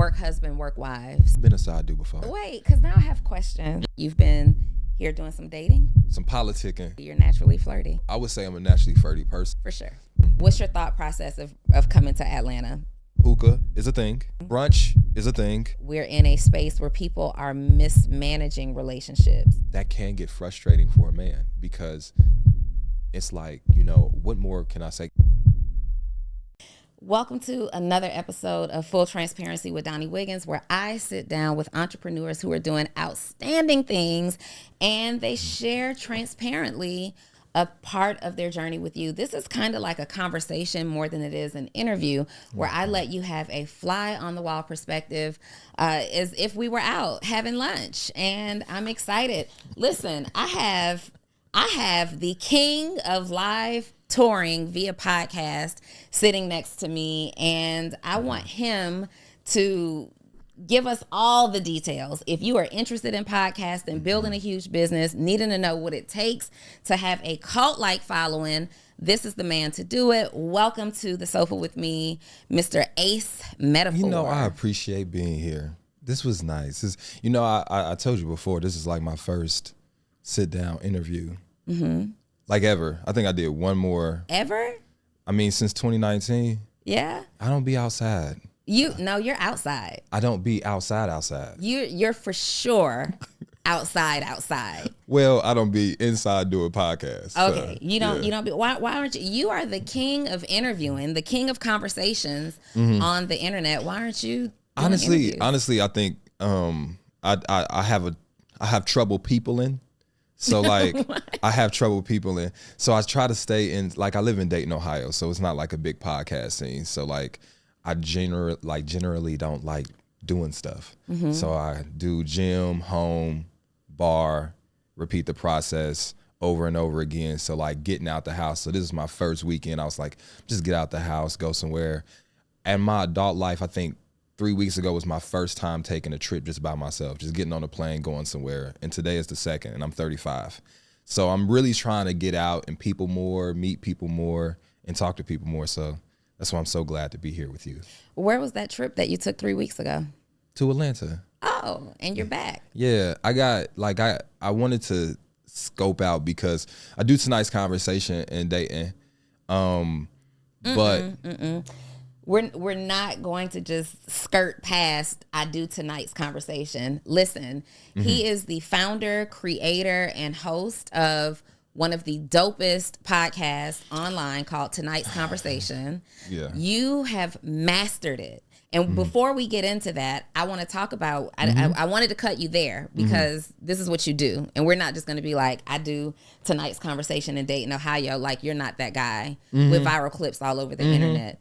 work husband, work wives. Been a side dude before. Wait, because now I have questions. You've been here doing some dating? Some politicking. You're naturally flirty. I would say I'm a naturally flirty person. For sure. What's your thought process of coming to Atlanta? Hookah is a thing. Brunch is a thing. We're in a space where people are mismanaging relationships. That can get frustrating for a man because it's like, what more can I say? Welcome to another episode of Full Transparency with Donnie Wiggins, where I sit down with entrepreneurs who are doing outstanding things and they share transparently a part of their journey with you. This is kind of like a conversation more than it is an interview, where I let you have a fly on the wall perspective as if we were out having lunch. And I'm excited. Listen, I have the king of live touring via podcast sitting next to me, and I want him to give us all the details. If you are interested in podcasting, building a huge business, needing to know what it takes to have a cult-like following, this is the man to do it. Welcome to the sofa with me, Mr. Ace Metaphor. I appreciate being here. This was nice. I told you before, this is like my first sit-down interview. Mm-hmm. Like ever. I think I did one more. Ever? I mean, since 2019. Yeah. I don't be outside. You're outside. I don't be outside. You're for sure outside. Well, I don't be inside doing podcasts. Okay. So, you don't be, why aren't you? You are the king of interviewing, the king of conversations on the internet. Why aren't you doing interviews? Honestly, I think I have trouble peopling. So like I have trouble peopling. So I try to stay in, like I live in Dayton, Ohio, so it's not like a big podcast scene. So like I generally don't like doing stuff. Mm-hmm. So I do gym, home, bar, repeat the process over and over again. So like getting out the house. So this is my first weekend. I was like, just get out the house, go somewhere. And my adult life, I think 3 weeks ago was my first time taking a trip just by myself, just getting on a plane, going somewhere. And today is the second, and I'm 35. So I'm really trying to get out and people more, meet people more, and talk to people more. So that's why I'm so glad to be here with you. Where was that trip that you took 3 weeks ago? To Atlanta. Oh, and you're back. Yeah, I wanted to scope out because I do tonight's conversation in Dayton. We're not going to just skirt past I do tonight's conversation. Listen, he is the founder, creator, and host of one of the dopest podcasts online called Tonight's Conversation. Yeah. You have mastered it. And before we get into that, I want to talk about, I wanted to cut you there because this is what you do. And we're not just going to be like, I do Tonight's Conversation in Dayton, Ohio. Like, you're not that guy with viral clips all over the internet.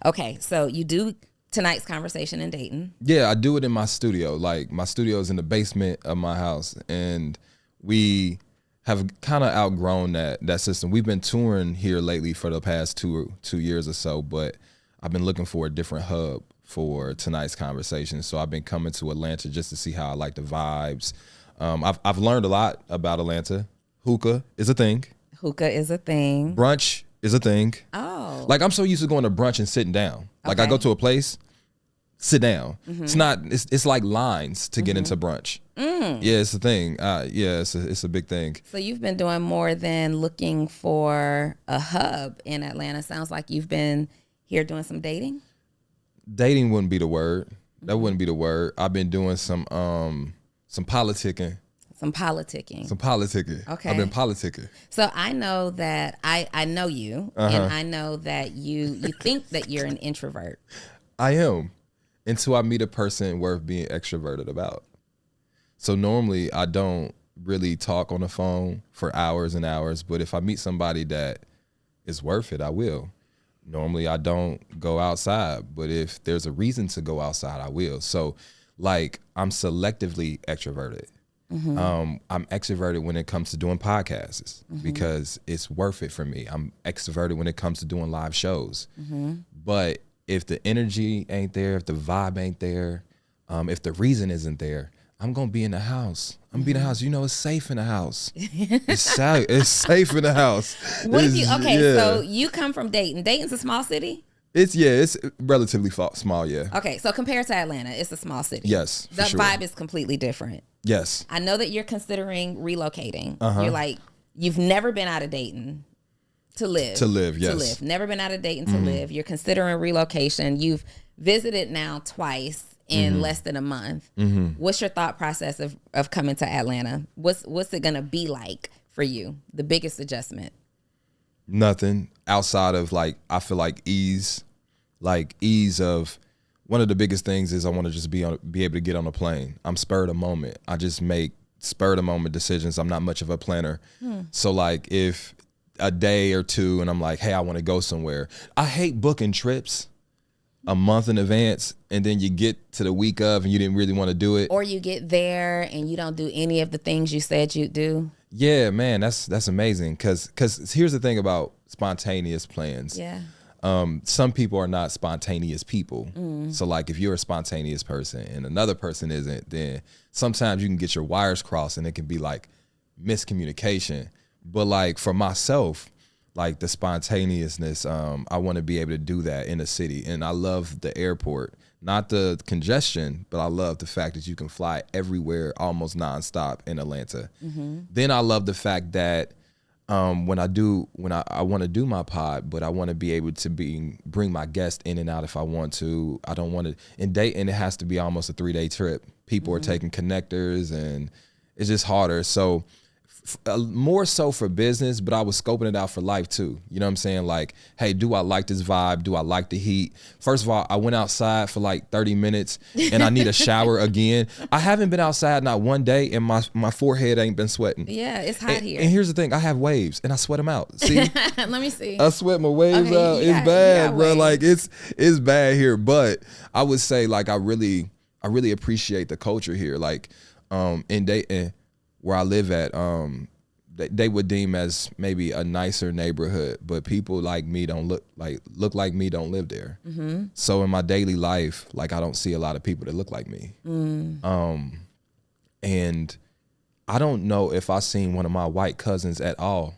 Okay, so you do Tonight's Conversation in Dayton. Yeah, I do it in my studio. Like, my studio is in the basement of my house. And we have kind of outgrown that system. We've been touring here lately for the past two years or so, but I've been looking for a different hub for Tonight's Conversation. So I've been coming to Atlanta just to see how I like the vibes. I've learned a lot about Atlanta. Hookah is a thing. Hookah is a thing. Brunch is a thing. Oh. Like, I'm so used to going to brunch and sitting down. Like, I go to a place, sit down. It's like lines to get into brunch. Yeah, it's a thing. It's a big thing. So you've been doing more than looking for a hub in Atlanta. Sounds like you've been here doing some dating? Dating wouldn't be the word. That wouldn't be the word. I've been doing some politicking. Some politicking. Okay. I've been politicking. So I know that I know you, and I know that you think that you're an introvert. I am, until I meet a person worth being extroverted about. So normally I don't really talk on the phone for hours and hours, but if I meet somebody that is worth it, I will. Normally I don't go outside, but if there's a reason to go outside, I will. So like, I'm selectively extroverted. I'm extroverted when it comes to doing podcasts because it's worth it for me. I'm extroverted when it comes to doing live shows. But if the energy ain't there, if the vibe ain't there, if the reason isn't there, I'm going to be in the house. I'm going to be in the house. You know, it's safe in the house. It's safe in the house. So you come from Dayton. Dayton's a small city? It's relatively small. Yeah. Okay, so compared to Atlanta, it's a small city. Yes, the vibe is completely different. Yes. I know that you're considering relocating. Uh-huh. You're like, you've never been out of Dayton to live. Yes. To live. Never been out of Dayton to live. You're considering relocation. You've visited now twice in less than a month. What's your thought process of coming to Atlanta? What's it gonna be like for you? The biggest adjustment? Nothing outside of like, I feel like ease of, one of the biggest things is I want to just be able to get on a plane. I'm spur of the moment. I just make spur of the moment decisions. I'm not much of a planner. So like if a day or two and I'm like, hey, I want to go somewhere. I hate booking trips a month in advance and then you get to the week of and you didn't really want to do it. Or you get there and you don't do any of the things you said you'd do. Yeah, man, that's amazing. Cause here's the thing about spontaneous plans. Yeah. Some people are not spontaneous people. So like if you're a spontaneous person and another person isn't, then sometimes you can get your wires crossed and it can be like miscommunication. But like for myself, like the spontaneousness, I want to be able to do that in a city. And I love the airport, not the congestion, but I love the fact that you can fly everywhere almost nonstop in Atlanta. Then I love the fact that when I want to do my pod, but I want to be able to bring my guest in and out if I want to. I don't want to, in Dayton, it has to be almost a 3-day trip. People are taking connectors and it's just harder. So more so for business, but I was scoping it out for life too. You know what I'm saying? Like, hey, do I like this vibe? Do I like the heat? First of all, I went outside for like 30 minutes and I need a shower again. I haven't been outside not one day and my forehead ain't been sweating. Yeah, it's hot here. And here's the thing, I have waves and I sweat them out. See? Let me see. I sweat my waves out. It's bad, bro. Waves. Like it's bad here. But I would say like I really appreciate the culture here. Like in Dayton, where I live at, they would deem as maybe a nicer neighborhood, but people like me don't look like me don't live there. So in my daily life, like I don't see a lot of people that look like me. And I don't know if I seen one of my white cousins at all.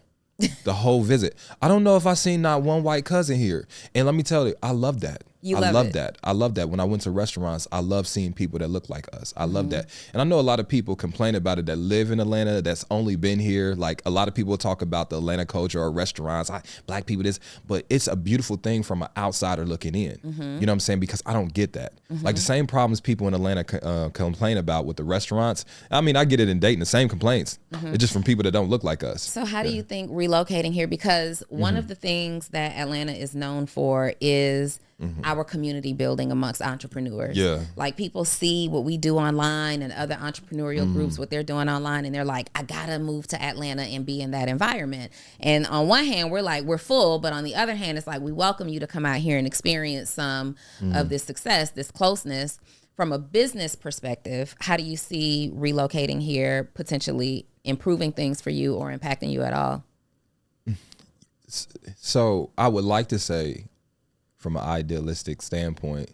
The whole visit. I don't know if I seen not one white cousin here. And let me tell you, I love that. I love that. I love that. When I went to restaurants, I love seeing people that look like us. I love that. And I know a lot of people complain about it that live in Atlanta, that's only been here. Like a lot of people talk about the Atlanta culture or restaurants, black people this, but it's a beautiful thing from an outsider looking in. You know what I'm saying? Because I don't get that. Like the same problems people in Atlanta complain about with the restaurants. I mean, I get it in Dayton, the same complaints. It's just from people that don't look like us. So how do you think relocating here? Because one of the things that Atlanta is known for is our community building amongst entrepreneurs. Yeah. Like people see what we do online and other entrepreneurial groups, what they're doing online, and they're like, I gotta move to Atlanta and be in that environment. And on one hand, we're like, we're full, but on the other hand, it's like, we welcome you to come out here and experience some of this success, this closeness. From a business perspective, how do you see relocating here potentially improving things for you or impacting you at all? So I would like to say, from an idealistic standpoint,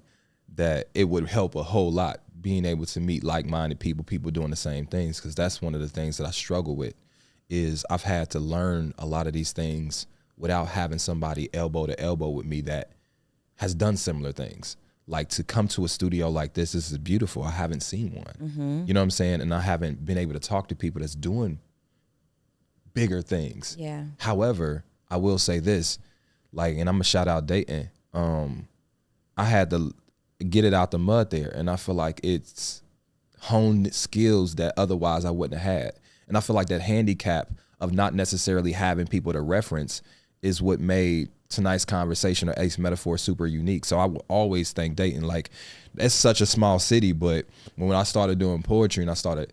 that it would help a whole lot being able to meet like-minded people doing the same things, because that's one of the things that I struggle with is I've had to learn a lot of these things without having somebody elbow to elbow with me that has done similar things. Like to come to a studio like this is beautiful. I haven't seen one. You know what I'm saying? And I haven't been able to talk to people that's doing bigger things. Yeah. However, I will say this, like, and I'm gonna shout out Dayton. I had to get it out the mud there, and I feel like it's honed skills that otherwise I wouldn't have had. And I feel like that handicap of not necessarily having people to reference is what made tonight's conversation or Ace Metaphor super unique. So I will always thank Dayton. Like, it's such a small city, but when I started doing poetry and I started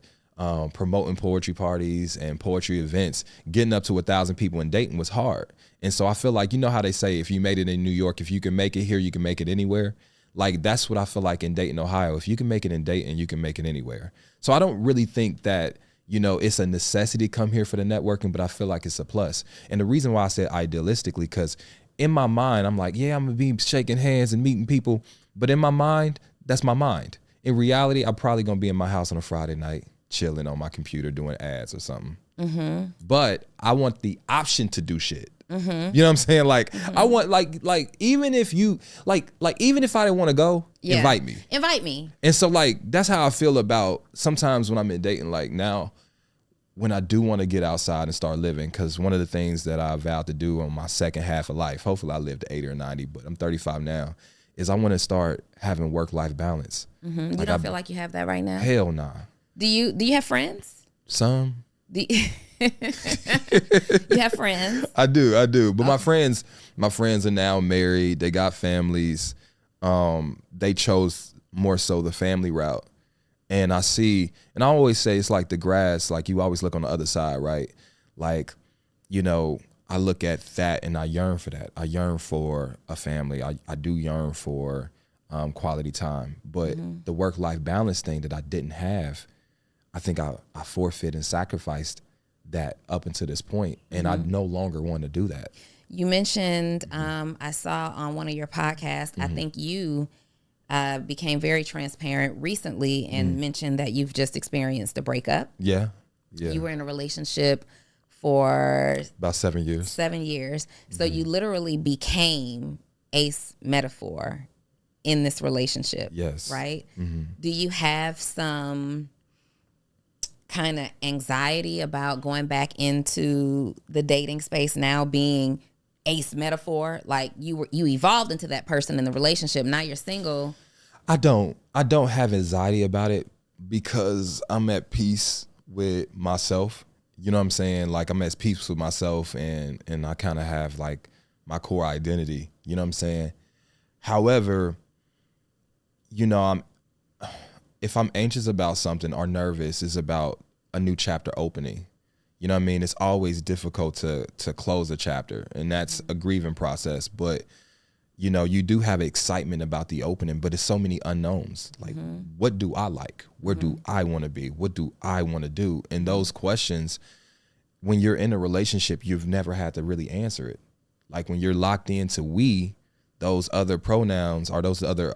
promoting poetry parties and poetry events, getting up to 1,000 people in Dayton was hard. And so I feel like, you know how they say, if you made it in New York, if you can make it here, you can make it anywhere. Like, that's what I feel like in Dayton, Ohio. If you can make it in Dayton, you can make it anywhere. So I don't really think that, you know, it's a necessity to come here for the networking, but I feel like it's a plus. And the reason why I said idealistically, because in my mind, I'm like, yeah, I'm gonna be shaking hands and meeting people. But in my mind, that's my mind. In reality, I'm probably gonna be in my house on a Friday night, chilling on my computer, doing ads or something. but I want the option to do shit. You know what I'm saying? Like I want like even if you like even if I didn't want to go, invite me. And so like that's how I feel about sometimes when I'm in dating. Like now, when I do want to get outside and start living, because one of the things that I vowed to do on my second half of life, hopefully I live to 80 or 90, but I'm 35 now, is I want to start having work-life balance. You don't feel like you have that right now? Hell nah. Do you have friends? Some. You have friends? I do. But my friends are now married. They got families. They chose more so the family route. And I see, and I always say it's like the grass, like you always look on the other side, right? Like, you know, I look at that and I yearn for that. I yearn for a family. I do yearn for quality time. But the work-life balance thing that I didn't have, I think I forfeit and sacrificed that up until this point, and I no longer want to do that. You mentioned, I saw on one of your podcasts, I think you became very transparent recently and mentioned that you've just experienced a breakup. Yeah. You were in a relationship for about 7 years. 7 years. So you literally became Ace Metaphor in this relationship. Yes. Right? Do you have some kind of anxiety about going back into the dating space now, being Ace Metaphor? Like you evolved into that person in the relationship. Now you're single. I don't have anxiety about it because I'm at peace with myself. You know what I'm saying? Like I'm at peace with myself and I kind of have like my core identity. You know what I'm saying? However, you know, if I'm anxious about something or nervous, it's about a new chapter opening. You know what I mean? It's always difficult to close a chapter, and that's a grieving process. But, you know, you do have excitement about the opening, but it's so many unknowns. Like, what do I like? Where do I want to be? What do I want to do? And those questions, when you're in a relationship, you've never had to really answer it. Like when you're locked into we, those other pronouns or those other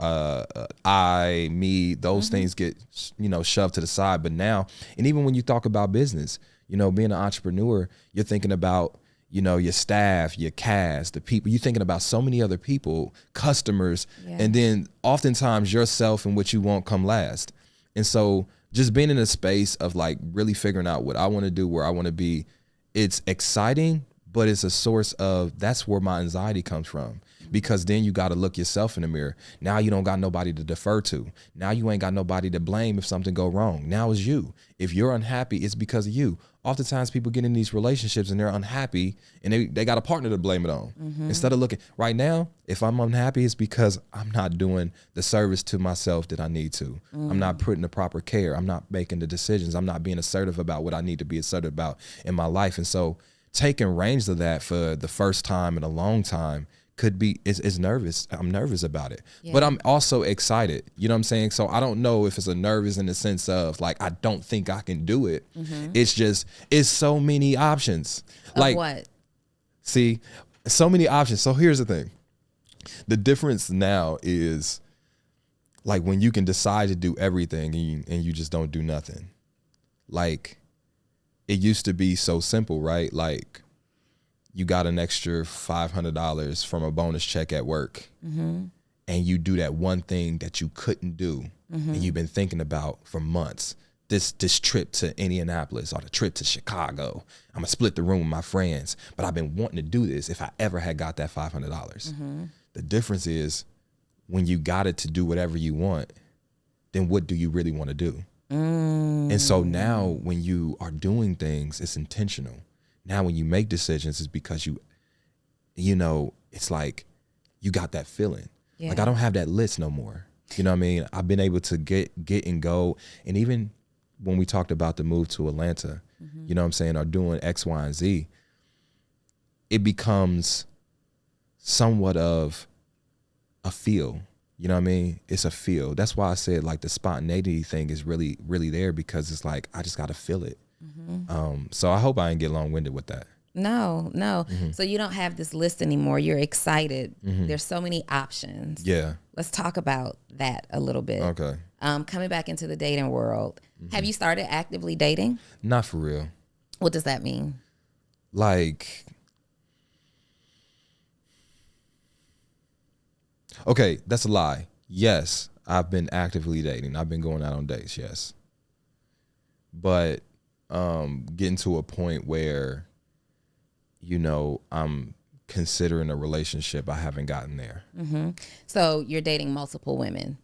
I, me, those things get, you know, shoved to the side. But now, and even when you talk about business, you know, being an entrepreneur, you're thinking about, you know, your staff, your cast, the people. You're thinking about so many other people, customers, and then oftentimes yourself and what you want come last. And so just being in a space of like really figuring out what I want to do, where I want to be, it's exciting, but it's a source of, that's where my anxiety comes from. Because then you got to look yourself in the mirror. Now you don't got nobody to defer to. Now you ain't got nobody to blame if something go wrong. Now it's you. If you're unhappy, it's because of you. Oftentimes people get in these relationships and they're unhappy and they got a partner to blame it on. Instead of looking, right now, if I'm unhappy, it's because I'm not doing the service to myself that I need to. I'm not putting the proper care. I'm not making the decisions. I'm not being assertive about what I need to be assertive about in my life. And so taking range of that for the first time in a long time could be, is nervous. I'm nervous about it, but I'm also excited. You know what I'm saying? So I don't know if it's a nervous in the sense of like, I don't think I can do it. It's just, it's so many options. Like what? See, so many options. So here's the thing. The difference now is like when you can decide to do everything and you just don't do nothing. Like it used to be so simple, right? Like, you got an extra $500 from a bonus check at work, and you do that one thing that you couldn't do, and you've been thinking about for months. This trip to Indianapolis or the trip to Chicago, I'm gonna split the room with my friends, but I've been wanting to do this if I ever had got that $500. The difference is when you got it to do whatever you want, then what do you really want to do? And so now when you are doing things, it's intentional. Now, when you make decisions, it's because you know, it's like you got that feeling. Like I don't have that list no more. You know what I mean? I've been able to get and go. And even when we talked about the move to Atlanta, you know what I'm saying, or doing X, Y, and Z, it becomes somewhat of a feel. You know what I mean? It's a feel. That's why I said like the spontaneity thing is really, really there, because it's like I just got to feel it. So I hope I didn't get long-winded with that. No. So you don't have this list anymore. You're excited. There's so many options. Yeah. Let's talk about that a little bit. Okay. Coming back into the dating world, have you started actively dating? Not for real. What does that mean? Like, okay, that's a lie. Yes, I've been actively dating. I've been going out on dates, yes. But getting to a point where, I'm considering a relationship, I haven't gotten there. Mm-hmm. So you're dating multiple women.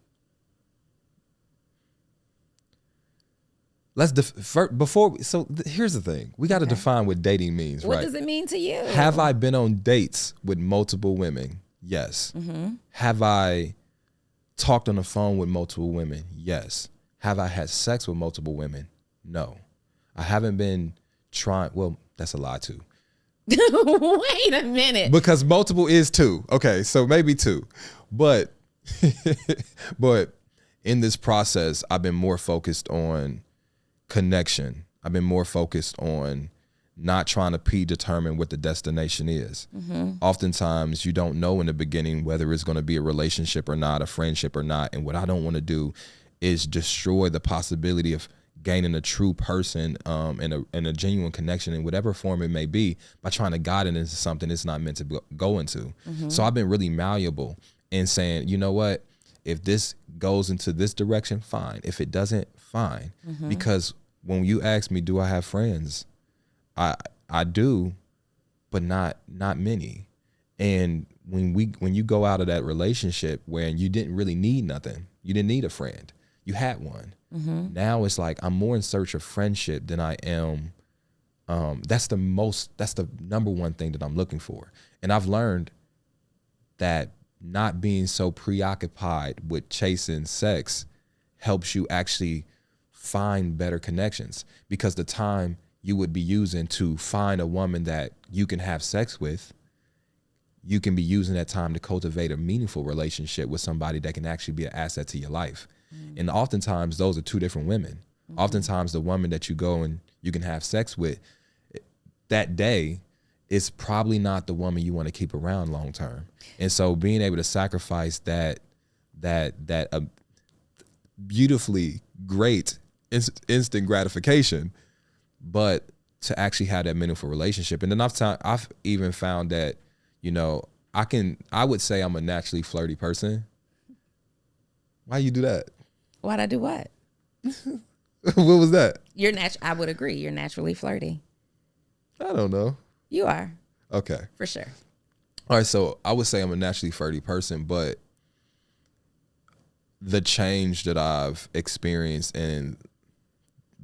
Here's the thing. We got to define what dating means, What right? does it mean to you? Have I been on dates with multiple women? Yes. Mm-hmm. Have I talked on the phone with multiple women? Yes. Have I had sex with multiple women? No. I haven't been trying. Well, that's a lie too. Wait a minute. Because multiple is 2. Okay, so maybe 2. But but in this process, I've been more focused on connection. I've been more focused on not trying to predetermine what the destination is. Mm-hmm. Oftentimes, you don't know in the beginning whether it's going to be a relationship or not, a friendship or not. And what I don't want to do is destroy the possibility of gaining a true person and a genuine connection in whatever form it may be by trying to guide it into something it's not meant to go into. Mm-hmm. So I've been really malleable in saying, you know what, if this goes into this direction, fine. If it doesn't, fine. Mm-hmm. Because when you ask me, do I have friends? I do, but not many. And when you go out of that relationship where you didn't really need nothing, you didn't need a friend, you had one. Mm-hmm. Now it's like I'm more in search of friendship than I am. That's the number one thing that I'm looking for. And I've learned that not being so preoccupied with chasing sex helps you actually find better connections, because the time you would be using to find a woman that you can have sex with, you can be using that time to cultivate a meaningful relationship with somebody that can actually be an asset to your life. Mm-hmm. And oftentimes those are 2 different women. Mm-hmm. Oftentimes the woman that you go and you can have sex with that day is probably not the woman you want to keep around long term. And so being able to sacrifice that beautifully great instant gratification, but to actually have that meaningful relationship. And then I've even found that, I would say I'm a naturally flirty person. Why you do that? Why'd I do what? What was that? I would agree. You're naturally flirty. I don't know. You are. Okay. For sure. All right. So I would say I'm a naturally flirty person, but the change that I've experienced in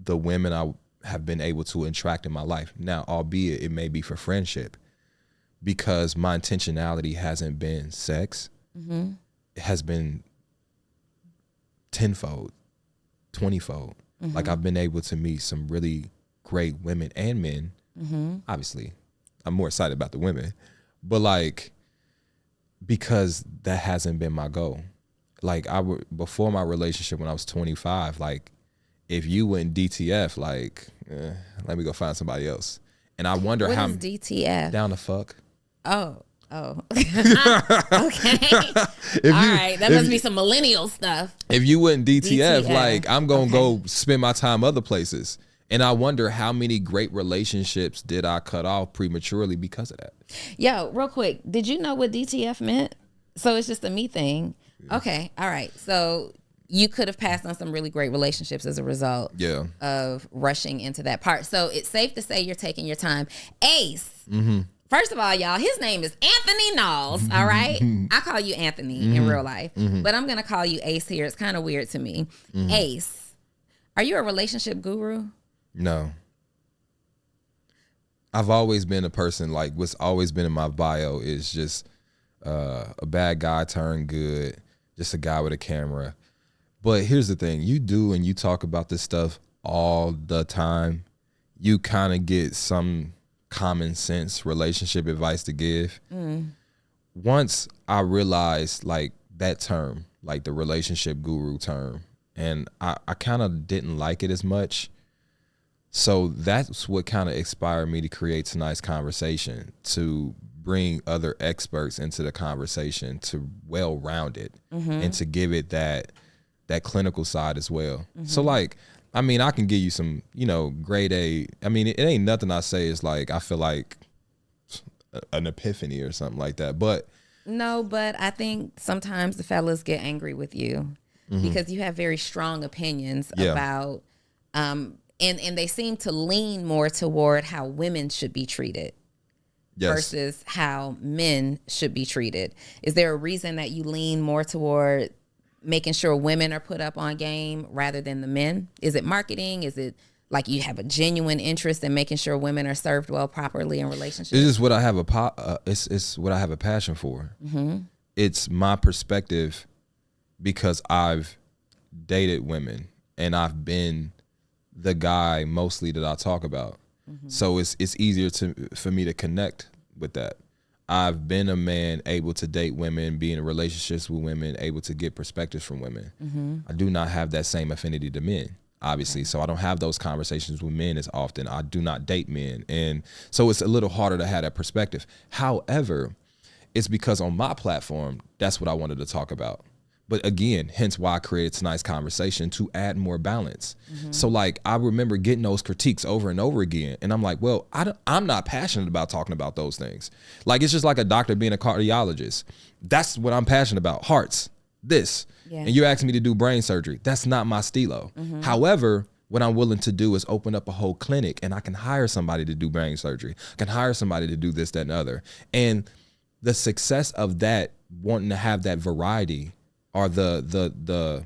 the women I have been able to attract in my life now, albeit it may be for friendship, because my intentionality hasn't been sex. Mm-hmm. It has been tenfold, 20-fold. Mm-hmm. Like I've been able to meet some really great women and men. Mm-hmm. Obviously, I'm more excited about the women, but like, because that hasn't been my goal. Like before my relationship when I was 25, like if you went DTF, like, let me go find somebody else. And I wonder what is DTF? Down the fuck. Oh. Okay. All right. That must be some millennial stuff. If you went DTF, like I'm going to go spend my time other places. And I wonder how many great relationships did I cut off prematurely because of that. Yo, real quick. Did you know what DTF meant? So it's just a me thing. Yeah. Okay. All right. So you could have passed on some really great relationships as a result of rushing into that part. So it's safe to say you're taking your time. Ace. Mm-hmm. First of all, y'all, his name is Anthony Knowles, all right? I call you Anthony in real life, but I'm going to call you Ace here. It's kind of weird to me. Ace, are you a relationship guru? No. I've always been a person, like what's always been in my bio is just a bad guy turned good, just a guy with a camera. But here's the thing. You do and you talk about this stuff all the time. You kind of get some common sense relationship advice to give. Once I realized like that term, like the relationship guru term, and I kind of didn't like it as much. So that's what kind of inspired me to create tonight's conversation, to bring other experts into the conversation, to well-round it and to give it that clinical side as well. So like I mean, I can give you some, grade A. I mean, it ain't nothing I say is like, I feel like an epiphany or something like that. But no, but I think sometimes the fellas get angry with you because you have very strong opinions about, and they seem to lean more toward how women should be treated versus how men should be treated. Is there a reason that you lean more toward making sure women are put up on game rather than the men? Is it marketing? Is it like you have a genuine interest in making sure women are served well properly in relationships? It's just what I have it's what I have a passion for. It's my perspective because I've dated women and I've been the guy mostly that I talk about. So it's easier for me to connect with that. I've been a man able to date women, be in relationships with women, able to get perspectives from women. I do not have that same affinity to men, obviously. So I don't have those conversations with men as often. I do not date men. And so it's a little harder to have that perspective. However, it's because on my platform, that's what I wanted to talk about. But again, hence why I created tonight's conversation to add more balance. So like, I remember getting those critiques over and over again. And I'm like, well, I'm not passionate about talking about those things. Like, it's just like a doctor being a cardiologist. That's what I'm passionate about. Hearts, this. And you're asking me to do brain surgery. That's not my stilo. However, what I'm willing to do is open up a whole clinic and I can hire somebody to do brain surgery. I can hire somebody to do this, that, and other. And the success of that, wanting to have that variety, or the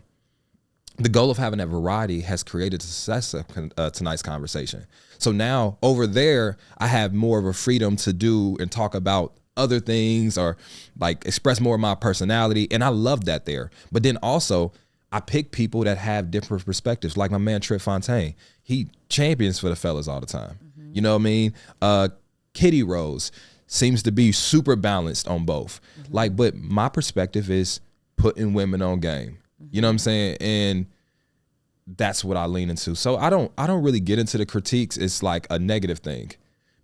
goal of having that variety has created the success of tonight's conversation. So now over there, I have more of a freedom to do and talk about other things or like express more of my personality. And I love that there. But then also I pick people that have different perspectives. Like my man, Trip Fontaine, he champions for the fellas all the time. You know what I mean? Kitty Rose seems to be super balanced on both. Like, but my perspective is putting women on game. You know what I'm saying? And that's what I lean into. So I don't really get into the critiques. It's like a negative thing,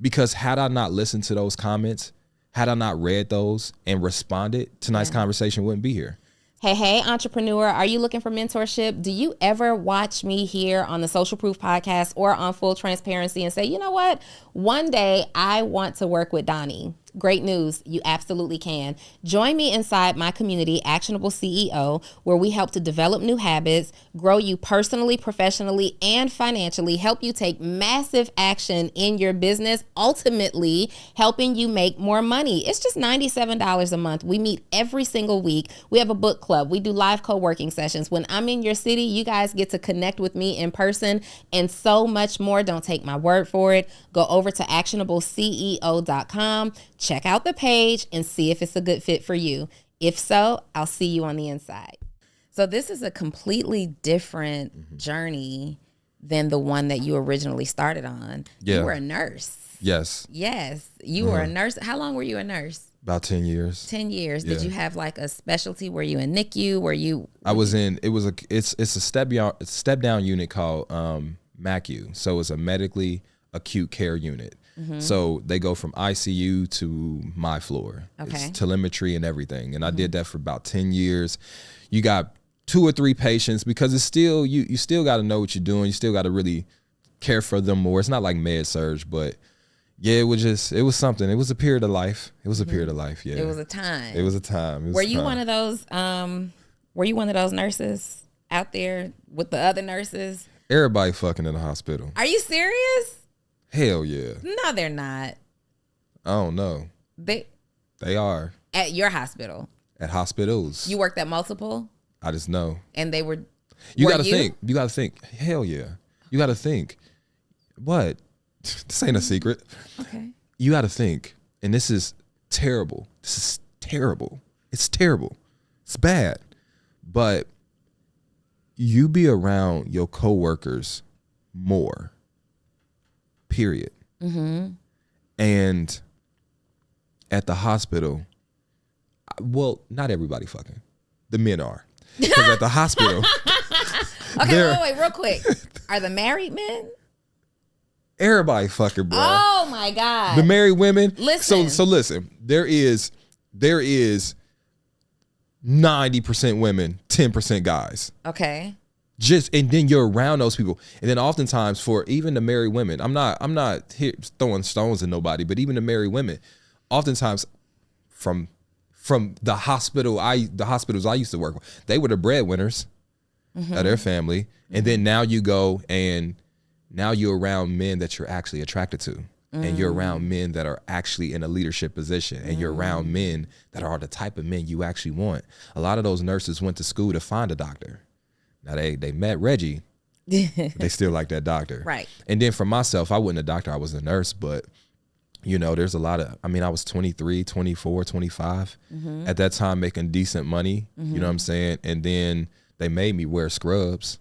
because had I not listened to those comments, had I not read those and responded, tonight's conversation wouldn't be here. Hey, entrepreneur, are you looking for mentorship? Do you ever watch me here on the Social Proof podcast or on Full Transparency and say, you know what? One day I want to work with Donnie. Great news. You absolutely can. Join me inside my community, Actionable CEO, where we help to develop new habits, grow you personally, professionally, and financially, help you take massive action in your business, ultimately helping you make more money. It's just $97 a month. We meet every single week. We have a book club. We do live co-working sessions. When I'm in your city, you guys get to connect with me in person and so much more. Don't take my word for it. Go over to actionableceo.com. Check out the page and see if it's a good fit for you. If so, I'll see you on the inside. So this is a completely different journey than the one that you originally started on. You were a nurse. Yes. Yes. You were a nurse. How long were you a nurse? About 10 years. 10 years. Yeah. Did you have like a specialty? Were you in NICU? Were you? It's a step down unit called MACU. So it's a medically acute care unit. So they go from ICU to my floor. Okay. It's telemetry and everything. And I did that for about 10 years. You got 2 or 3 patients, because it's still, you still got to know what you're doing. You still got to really care for them more. It's not like med surge, but yeah, it was something. It was a period of life. It was a period of life. Yeah. It was a time. It was a time. Were you one of those nurses out there with the other nurses? Everybody fucking in the hospital. Are you serious? Hell yeah. No, they're not. I don't know. They are. At your hospital? At hospitals. You worked at multiple? I just know. And they were. You got to think. You got to think. Hell yeah. You got to think. What? This ain't a secret. Okay. You got to think. And this is terrible. This is terrible. It's terrible. It's bad. But you be around your coworkers more. Period. And at the hospital, well, not everybody fucking. The men are. Because at the hospital. Okay, wait, real quick. Are the married men? Everybody fucking, bro. Oh my God. The married women. Listen. So listen, there is 90% women, 10% guys. Okay. And then you're around those people. And then oftentimes for even the married women, I'm not here throwing stones at nobody, but even the married women, oftentimes from the hospitals I used to work with, they were the breadwinners of their family. And then now you go and now you're around men that you're actually attracted to. And you're around men that are actually in a leadership position, and you're around men that are the type of men you actually want. A lot of those nurses went to school to find a doctor. Now they met Reggie, but they still like that doctor. Right. And then for myself, I wasn't a doctor, I was a nurse, but there's a lot of, I was 23, 24, 25 at that time making decent money, you know what I'm saying? And then they made me wear scrubs.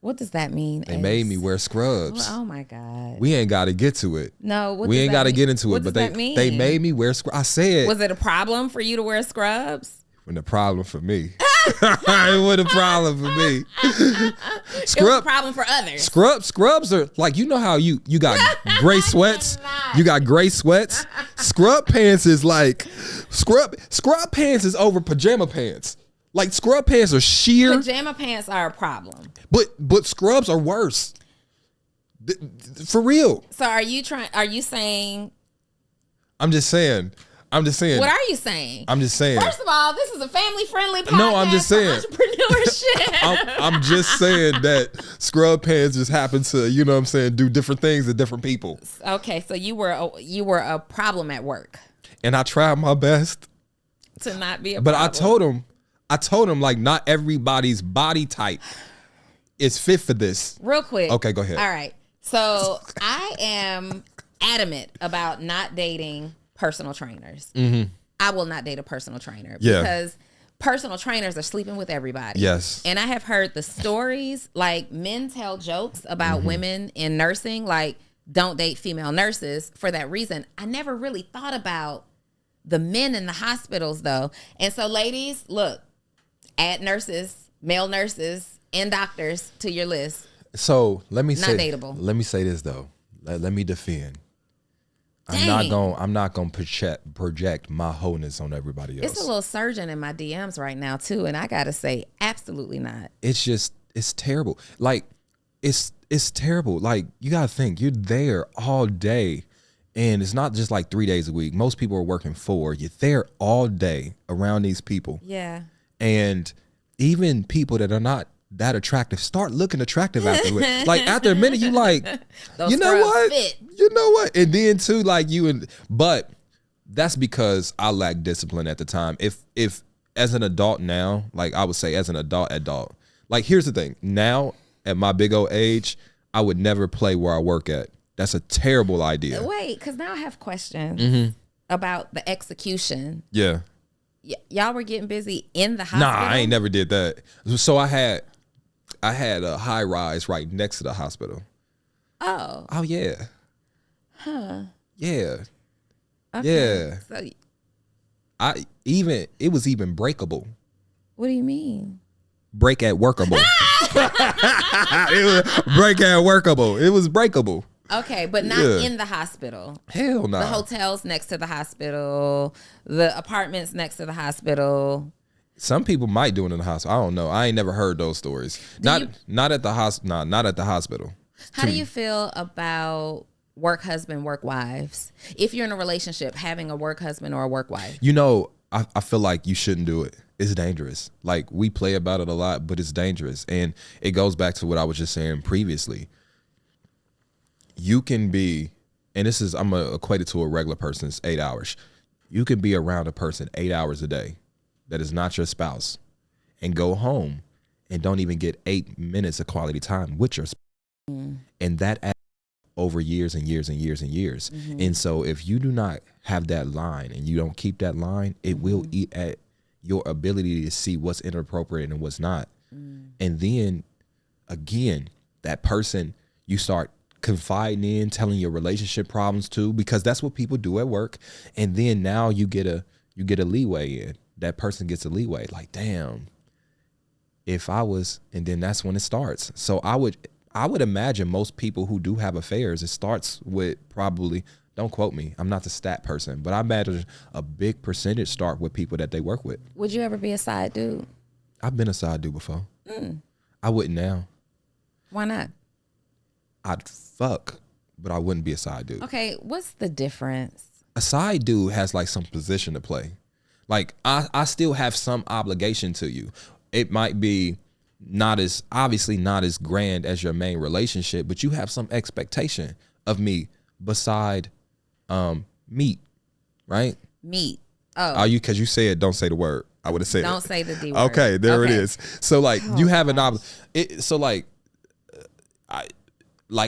What does that mean? They made me wear scrubs. Oh my God. We ain't got to get to it. No, we ain't got to get into it. What does that mean? They made me wear scrubs. I said. Was it a problem for you to wear scrubs? Wasn't a problem for me. It wasn't a problem for me. It was a problem for others. Scrubs are like, how you got gray sweats. You got gray sweats. Scrub pants is like scrub pants is over pajama pants. Like scrub pants are sheer. Pajama pants are a problem. But scrubs are worse. For real. So are you saying? I'm just saying. What are you saying? I'm just saying. First of all, this is a family-friendly podcast. No, I'm just saying. Entrepreneurship. I'm just saying that scrub pants just happen to, do different things to different people. Okay, so you were a problem at work. And I tried my best to not be a but problem. I told him like not everybody's body type is fit for this. Real quick. Okay, go ahead. All right. So I am adamant about not dating personal trainers. I will not date a personal trainer because personal trainers are sleeping with everybody. Yes. And I have heard the stories, like men tell jokes about women in nursing, like don't date female nurses for that reason. I never really thought about the men in the hospitals though. And so ladies, look, add nurses, male nurses, and doctors to your list. So let me say, dateable. Let me say this though. Let me defend. Dang. I'm not gonna project my wholeness on everybody else. It's a little surgeon in my DMs right now too, and I gotta say, absolutely not. It's terrible. Like it's terrible. Like you gotta think you're there all day, and it's not just like 3 days a week. Most people are working 4. You're there all day around these people. Yeah. And even people that are not that attractive start looking attractive afterwards. Like after a minute, you like, Those you know what? Fit. You know what? And then too, like but that's because I lacked discipline at the time. If as an adult now, like I would say as an adult, like here's the thing. Now at my big old age, I would never play where I work at. That's a terrible idea. Wait, because now I have questions about the execution. Yeah. Y'all were getting busy in the hospital? Nah, I ain't never did that. So I had a high rise right next to the hospital. Oh. Oh yeah. Huh. Yeah. Okay. Yeah. So it was even breakable. what do you mean? Break at workable. It was break at workable. It was breakable. Okay, but not in the hospital. Hell no. The hotels next to the hospital, the apartments next to the hospital. Some people might do it in the hospital. I don't know. I ain't never heard those stories. Not at the hospital. Not at the hospital. How do you feel about work husband, work wives? If you're in a relationship, having a work husband or a work wife. I feel like you shouldn't do it. It's dangerous. Like we play about it a lot, but it's dangerous. And it goes back to what I was just saying previously. You can be, and I'm going to equate it to a regular person, it's 8 hours. You can be around a person 8 hours a day that is not your spouse and go home and don't even get 8 minutes of quality time with your spouse. And that adds over years and years and years and years. And so if you do not have that line and you don't keep that line, it will eat at your ability to see what's inappropriate and what's not. And then again, that person you start confiding in, telling your relationship problems to, because that's what people do at work. And then now you get a leeway in. That person gets a leeway. Like, damn, if I was, and then that's when it starts. So I would imagine most people who do have affairs, it starts with probably, don't quote me, I'm not the stat person, but I imagine a big percentage start with people that they work with. Would you ever be a side dude? I've been a side dude before. I wouldn't now. Why not? I'd fuck, but I wouldn't be a side dude. Okay, what's the difference? A side dude has like some position to play. Like I still have some obligation to you. It might be not as grand as your main relationship, but you have some expectation of me beside meat, right? Meat. Oh. Are you, because you said don't say the word. I would have said don't it. say the D word. Okay, there it is. So like you have an so like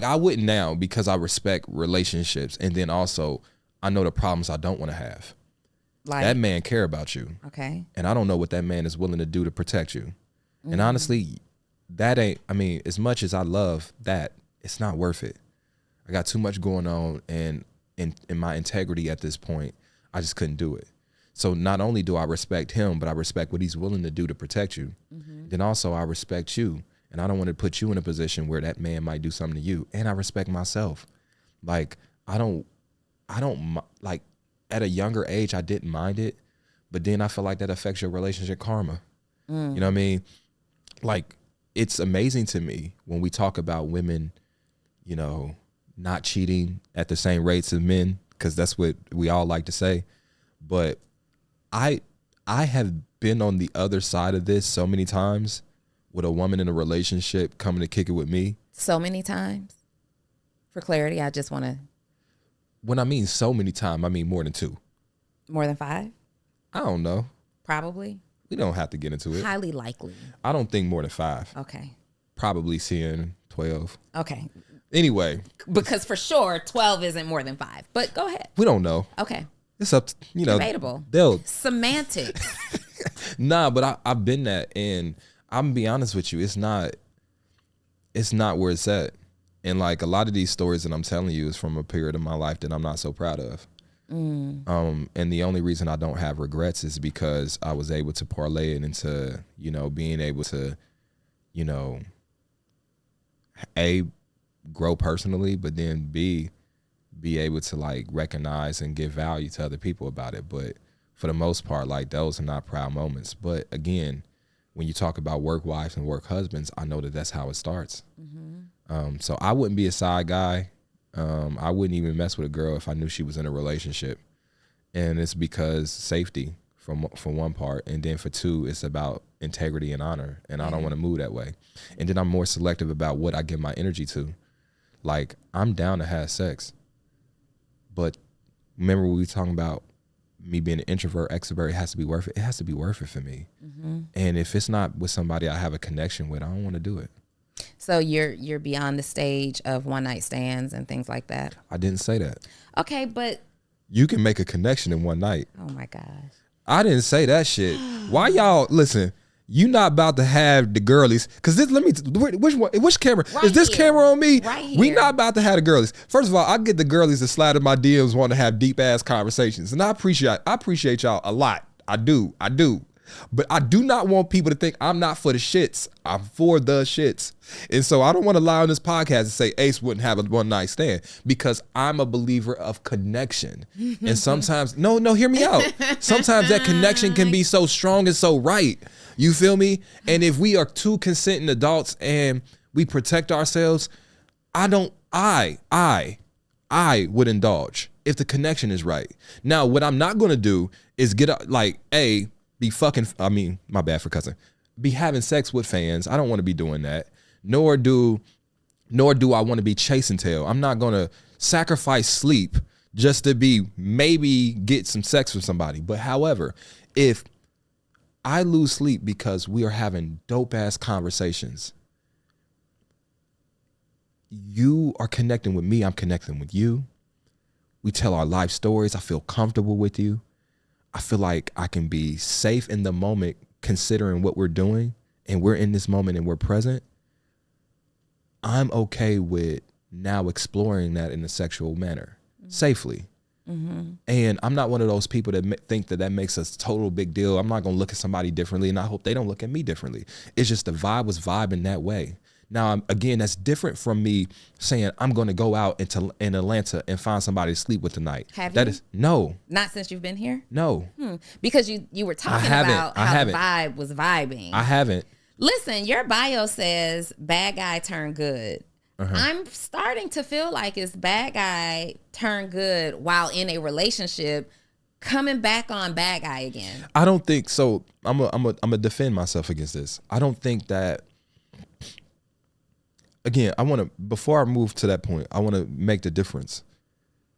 I wouldn't now because I respect relationships, and then also I know the problems I don't want to have. Like, that man care about you. Okay. And I don't know what that man is willing to do to protect you. And honestly, that ain't, I mean, as much as I love that, it's not worth it. I got too much going on, and in my integrity at this point, I just couldn't do it. So not only do I respect him, but I respect what he's willing to do to protect you. Then also I respect you. And I don't want to put you in a position where that man might do something to you. And I respect myself. Like, I don't like, at a younger age, I didn't mind it. But then I feel like that affects your relationship karma. You know what I mean? Like, it's amazing to me when we talk about women, you know, not cheating at the same rates as men, because that's what we all like to say. But I have been on the other side of this so many times, with a woman in a relationship coming to kick it with me. So many times? For clarity, I just want to. When I mean so many times, I mean more than 2. More than 5? I don't know. Probably. We don't have to get into it. Highly likely. I don't think more than 5. Okay. Probably seeing 12. Okay. Anyway. Because for sure, 12 isn't more than 5. But go ahead. We don't know. Okay. It's up to, you know. Debatable. Semantics. Nah, but I've been that, and I'm gonna be honest with you, it's not where it's at. And like a lot of these stories that I'm telling you is from a period of my life that I'm not so proud of. And the only reason I don't have regrets is because I was able to parlay it into, you know, being able to, you know, A, grow personally, but then B, be able to like recognize and give value to other people about it. But for the most part, like, those are not proud moments. But again, when you talk about work wives and work husbands, I know that that's how it starts. So I wouldn't be a side guy. I wouldn't even mess with a girl if I knew she was in a relationship. And it's because safety for one part. And then for 2, it's about integrity and honor. And I don't want to move that way. And then I'm more selective about what I give my energy to. Like, I'm down to have sex. But remember we were talking about me being an introvert, extrovert, it has to be worth it. It has to be worth it for me. And if it's not with somebody I have a connection with, I don't want to do it. So you're beyond the stage of one night stands and things like that? I didn't say that. Okay, but you can make a connection in one night. Oh my gosh. I didn't say that shit. Why y'all listen? You not about to have the girlies, because this. Let me. Which camera right is this here. camera on me? Right here. We not about to have the girlies. First of all, I get the girlies that slide in my DMs, want to have deep ass conversations, and I appreciate y'all a lot. I do. But I do not want people to think I'm not for the shits. I'm for the shits. And so I don't want to lie on this podcast and say Ace wouldn't have a one night stand, because I'm a believer of connection. And sometimes, no, hear me out. Sometimes that connection can be so strong and so right. You feel me? And if we are 2 consenting adults and we protect ourselves, I would indulge if the connection is right. Now, what I'm not going to do is my bad for cussing, be having sex with fans. I don't want to be doing that. Nor do I want to be chasing tail. I'm not going to sacrifice sleep just to maybe get some sex with somebody. But however, if I lose sleep because we are having dope ass conversations, you are connecting with me, I'm connecting with you. We tell our life stories. I feel comfortable with you. I feel like I can be safe in the moment considering what we're doing, and we're in this moment and we're present. I'm okay with now exploring that in a sexual manner, safely. And I'm not one of those people that think that makes a total big deal. I'm not going to look at somebody differently, and I hope they don't look at me differently. It's just the vibe was vibing that way. Now, again, that's different from me saying I'm going to go out in Atlanta and find somebody to sleep with tonight. Have that you? Is no. Not since you've been here? No. Because you were talking about how the vibe was vibing. I haven't. Listen, your bio says bad guy turn good. I'm starting to feel like it's bad guy turn good while in a relationship, coming back on bad guy again. I don't think so. I'm a defend myself against this. I don't think that. Again, before I move to that point, I want to make the difference.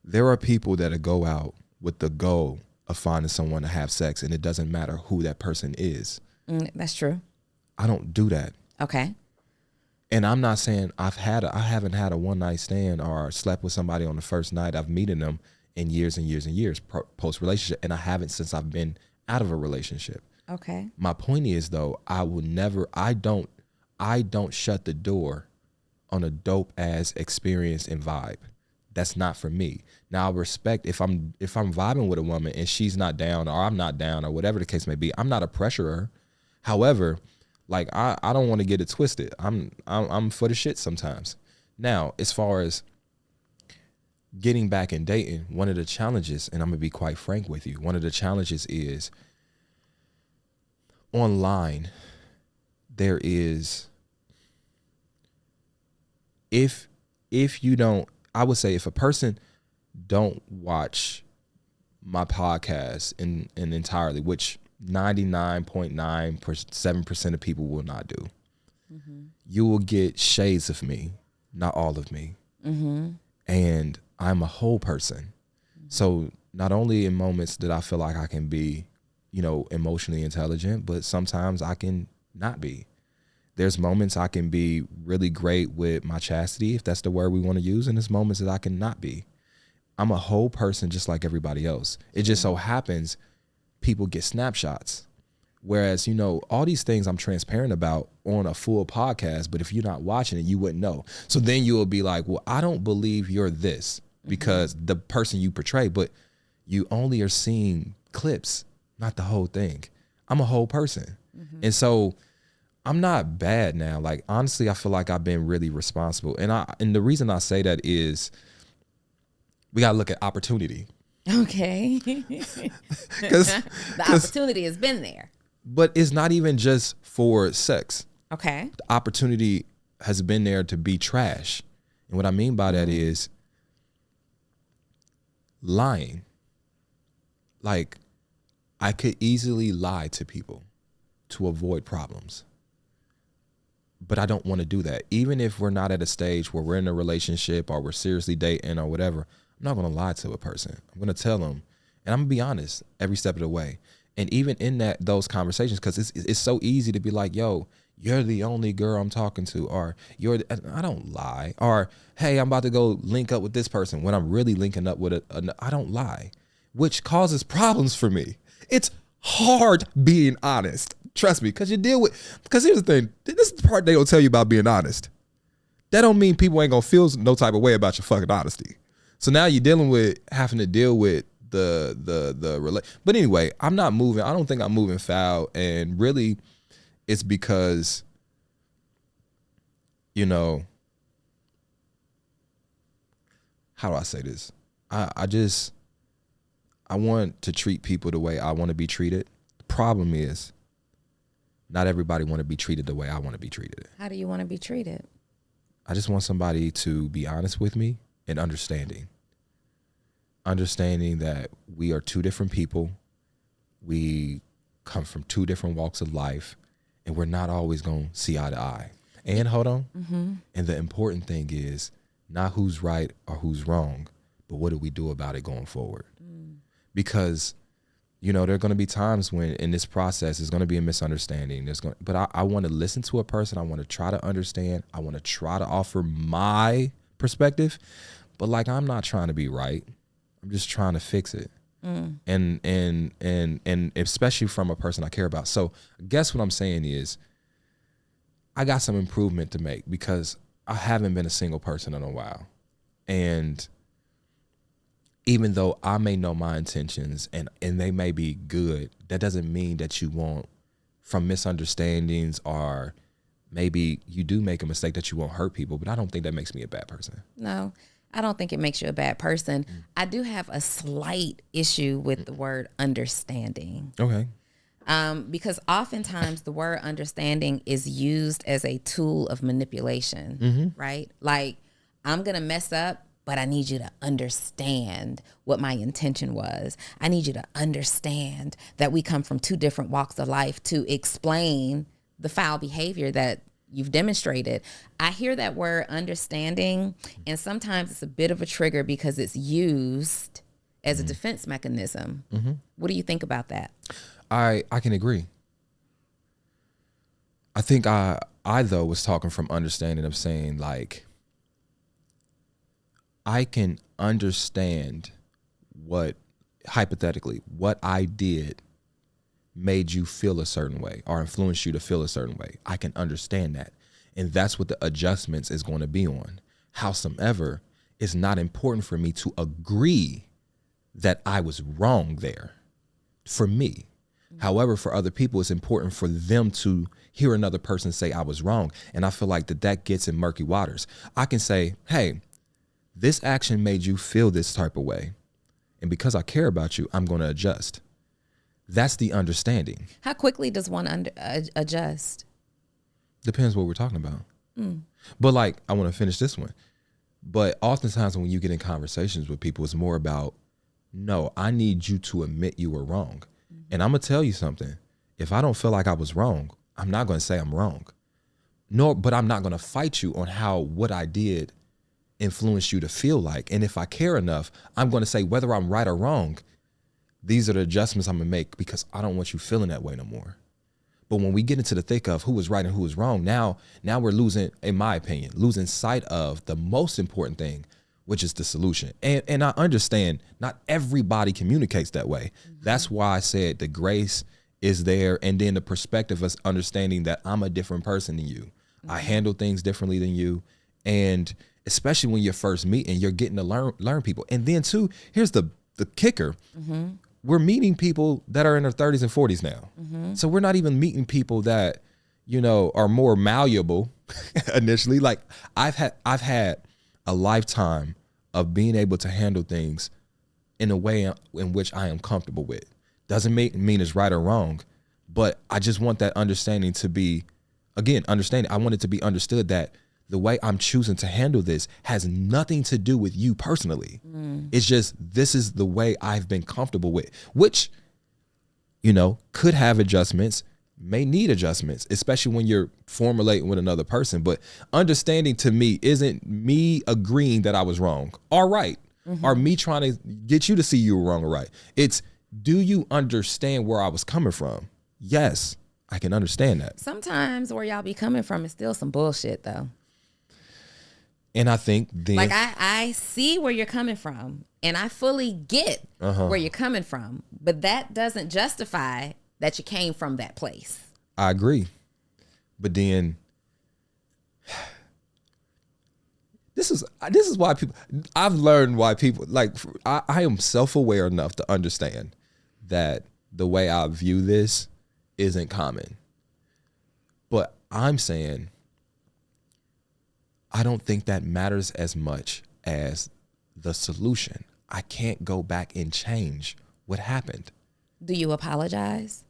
There are people that go out with the goal of finding someone to have sex, and it doesn't matter who that person is. That's true. I don't do that. Okay. And I'm not saying I haven't had a one night stand or slept with somebody on the first night. I've meeting them in years and years and years post relationship, and I haven't since I've been out of a relationship. Okay. My point is though, I don't shut the door on a dope ass experience and vibe. That's not for me. Now I respect if I'm vibing with a woman and she's not down or I'm not down or whatever the case may be. I'm not a pressurer. However, like I don't want to get it twisted. I'm for the shit sometimes. Now, as far as getting back and dating, one of the challenges, and I'm gonna be quite frank with you, one of the challenges is online. There is, if you don't, I would say if a person don't watch my podcast in entirely, which 99.97% of people will not do. You will get shades of me, not all of me. And I'm a whole person. So not only in moments that I feel like I can be, emotionally intelligent, but sometimes I can not be. There's moments I can be really great with my chastity, if that's the word we want to use, and there's moments that I can not be. I'm a whole person just like everybody else. It just so happens people get snapshots. Whereas, all these things I'm transparent about on a full podcast, but if you're not watching it, you wouldn't know. So then you will be like, well, I don't believe you're this because the person you portray, but you only are seeing clips, not the whole thing. I'm a whole person. And so I'm not bad now. Like, honestly, I feel like I've been really responsible. And the reason I say that is we got to look at opportunity. Okay. Because the opportunity has been there. But it's not even just for sex. Okay. The opportunity has been there to be trash. And what I mean by that is lying. Like, I could easily lie to people to avoid problems. But I don't want to do that. Even if we're not at a stage where we're in a relationship or we're seriously dating or whatever, I'm not going to lie to a person. I'm going to tell them, and I'm going to be honest every step of the way. And even in those conversations, because it's so easy to be like, yo, you're the only girl I'm talking to, or I don't lie, or hey, I'm about to go link up with this person when I'm really linking up with I don't lie, which causes problems for me. It's hard being honest. Trust me, because here's the thing. This is the part they don't tell you about being honest. That don't mean people ain't gonna feel no type of way about your fucking honesty. So now you're having to deal with but anyway, I'm not moving. I don't think I'm moving foul. And really it's because, how do I say this? I want to treat people the way I want to be treated. The problem is not everybody want to be treated the way I want to be treated. How do you want to be treated? I just want somebody to be honest with me and understanding that we are two different people. We come from two different walks of life, and we're not always going to see eye to eye. And hold on. And the important thing is not who's right or who's wrong, but what do we do about it going forward? Because, there are going to be times when in this process there's going to be a misunderstanding. But I want to listen to a person. I want to try to understand. I want to try to offer my perspective. But like, I'm not trying to be right. I'm just trying to fix it. And especially from a person I care about. So I guess what I'm saying is I got some improvement to make because I haven't been a single person in a while. And even though I may know my intentions and they may be good, that doesn't mean that you won't, from misunderstandings, or maybe you do make a mistake, that you won't hurt people. But I don't think that makes me a bad person. No, I don't think it makes you a bad person. I do have a slight issue with the word understanding. Okay. Because oftentimes the word understanding is used as a tool of manipulation, right? Like, I'm going to mess up, but I need you to understand what my intention was. I need you to understand that we come from two different walks of life to explain the foul behavior that you've demonstrated. I hear that word understanding, and sometimes it's a bit of a trigger because it's used as a defense mechanism. What do you think about that? I can agree. I think I though was talking from understanding of saying, like, I can understand what, hypothetically, what I did made you feel a certain way or influenced you to feel a certain way. I can understand that. And that's what the adjustments is going to be on. Howsoever, it's not important for me to agree that I was wrong there for me. However, for other people, it's important for them to hear another person say I was wrong. And I feel like that gets in murky waters. I can say, hey, this action made you feel this type of way. And because I care about you, I'm going to adjust. That's the understanding. How quickly does one adjust? Depends what we're talking about. But like, I want to finish this one. But oftentimes when you get in conversations with people, it's more about, no, I need you to admit you were wrong. And I'm going to tell you something. If I don't feel like I was wrong, I'm not going to say I'm wrong. But I'm not going to fight you on how what I did influenced you to feel like. And if I care enough, I'm going to say whether I'm right or wrong, these are the adjustments I'm going to make because I don't want you feeling that way no more. But when we get into the thick of who was right and who was wrong, now we're losing, in my opinion, losing sight of the most important thing, which is the solution. And I understand not everybody communicates that way. That's why I said the grace is there. And then the perspective of understanding that I'm a different person than you. I handle things differently than you. And especially when you're first meeting, you're getting to learn people. And then too, here's the kicker. We're meeting people that are in their 30s and 40s now. So we're not even meeting people that, you know, are more malleable initially. Like I've had a lifetime of being able to handle things in a way in which I am comfortable with. Doesn't mean it's right or wrong, but I just want that understanding to be, again, understanding. I want it to be understood that the way I'm choosing to handle this has nothing to do with you personally. It's just, this is the way I've been comfortable with, which, you know, could have adjustments, may need adjustments, especially when you're formulating with another person. But understanding to me isn't me agreeing that I was wrong or right, or me trying to get you to see you were wrong or right. It's, do you understand where I was coming from? Yes, I can understand that. Sometimes where y'all be coming from is still some bullshit though. And I think then, like I see where you're coming from and I fully get where you're coming from, but that doesn't justify that you came from that place. I agree. But then this is why people, I've learned why people, like, I am self-aware enough to understand that the way I view this isn't common. But I'm saying, I don't think that matters as much as the solution. I can't go back and change what happened. Do you apologize?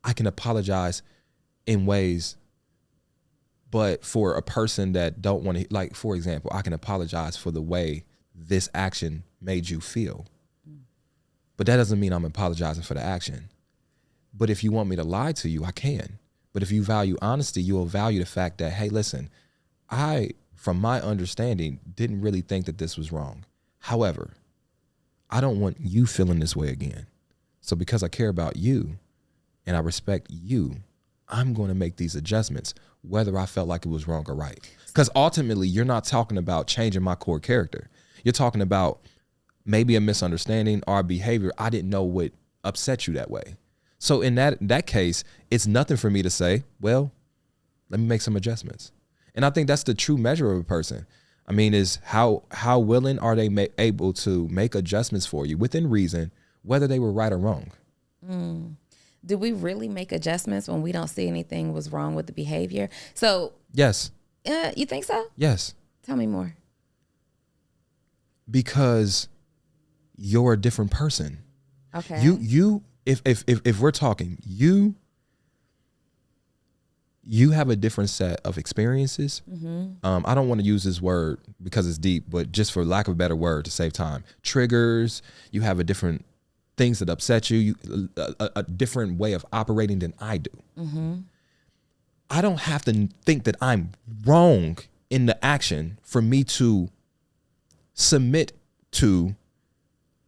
I can apologize in ways, but for a person that don't want to, like, for example, I can apologize for the way this action made you feel. But that doesn't mean I'm apologizing for the action. But if you want me to lie to you, I can. But if you value honesty, you will value the fact that, hey, listen, I, from my understanding, didn't really think that this was wrong. However, I don't want you feeling this way again. So because I care about you and I respect you, I'm going to make these adjustments, whether I felt like it was wrong or right. Because ultimately, you're not talking about changing my core character. You're talking about maybe a misunderstanding or a behavior I didn't know would upset you that way. So in that case, it's nothing for me to say, well, let me make some adjustments. And I think that's the true measure of a person. I mean, is how willing are they able to make adjustments for you within reason, whether they were right or wrong. Do we really make adjustments when we don't see anything was wrong with the behavior? So yes. You think so? Yes. Tell me more. Because you're a different person. Okay. You if we're talking, you have a different set of experiences. I don't want to use this word because it's deep, but just for lack of a better word to save time, triggers. You have a different things that upset you, a different way of operating than I do. I don't have to think that I'm wrong in the action for me to submit to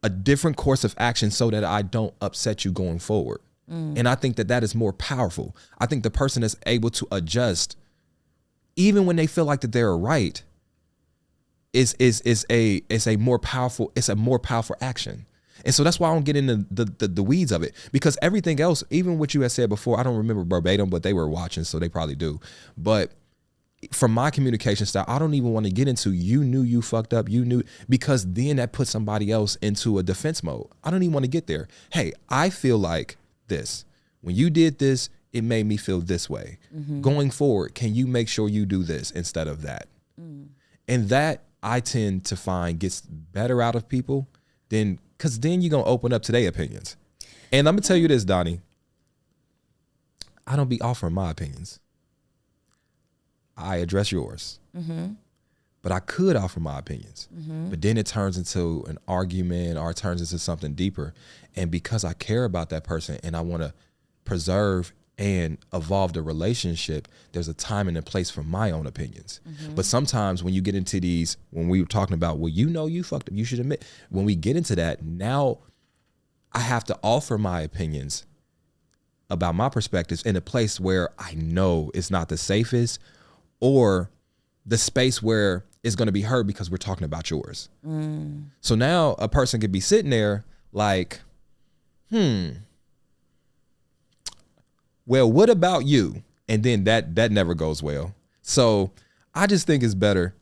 a different course of action so that I don't upset you going forward. And I think that that is more powerful. I think the person that's able to adjust, even when they feel like that they're right, is a more powerful action. And so that's why I don't get into the weeds of it, because everything else, even what you had said before, I don't remember verbatim, but they were watching, so they probably do. But from my communication style, I don't even want to get into you knew you fucked up, you knew, because then that puts somebody else into a defense mode. I don't even want to get there. Hey, I feel like this. When you did this, it made me feel this way. Going forward, can you make sure you do this instead of that? And that I tend to find gets better out of people than, because then you're going to open up to their opinions. And I'm going to tell you this, Donnie. I don't be offering my opinions. I address yours. But I could offer my opinions. But then it turns into an argument, or it turns into something deeper. And because I care about that person and I want to preserve and evolve the relationship, there's a time and a place for my own opinions. But sometimes when you get into these, when we were talking about, well, you know you fucked up, you should admit. When we get into that, now I have to offer my opinions about my perspectives in a place where I know it's not the safest, or the space where it's going to be heard because we're talking about yours. So now a person could be sitting there like, well, what about you? And then that never goes well. So I just think it's better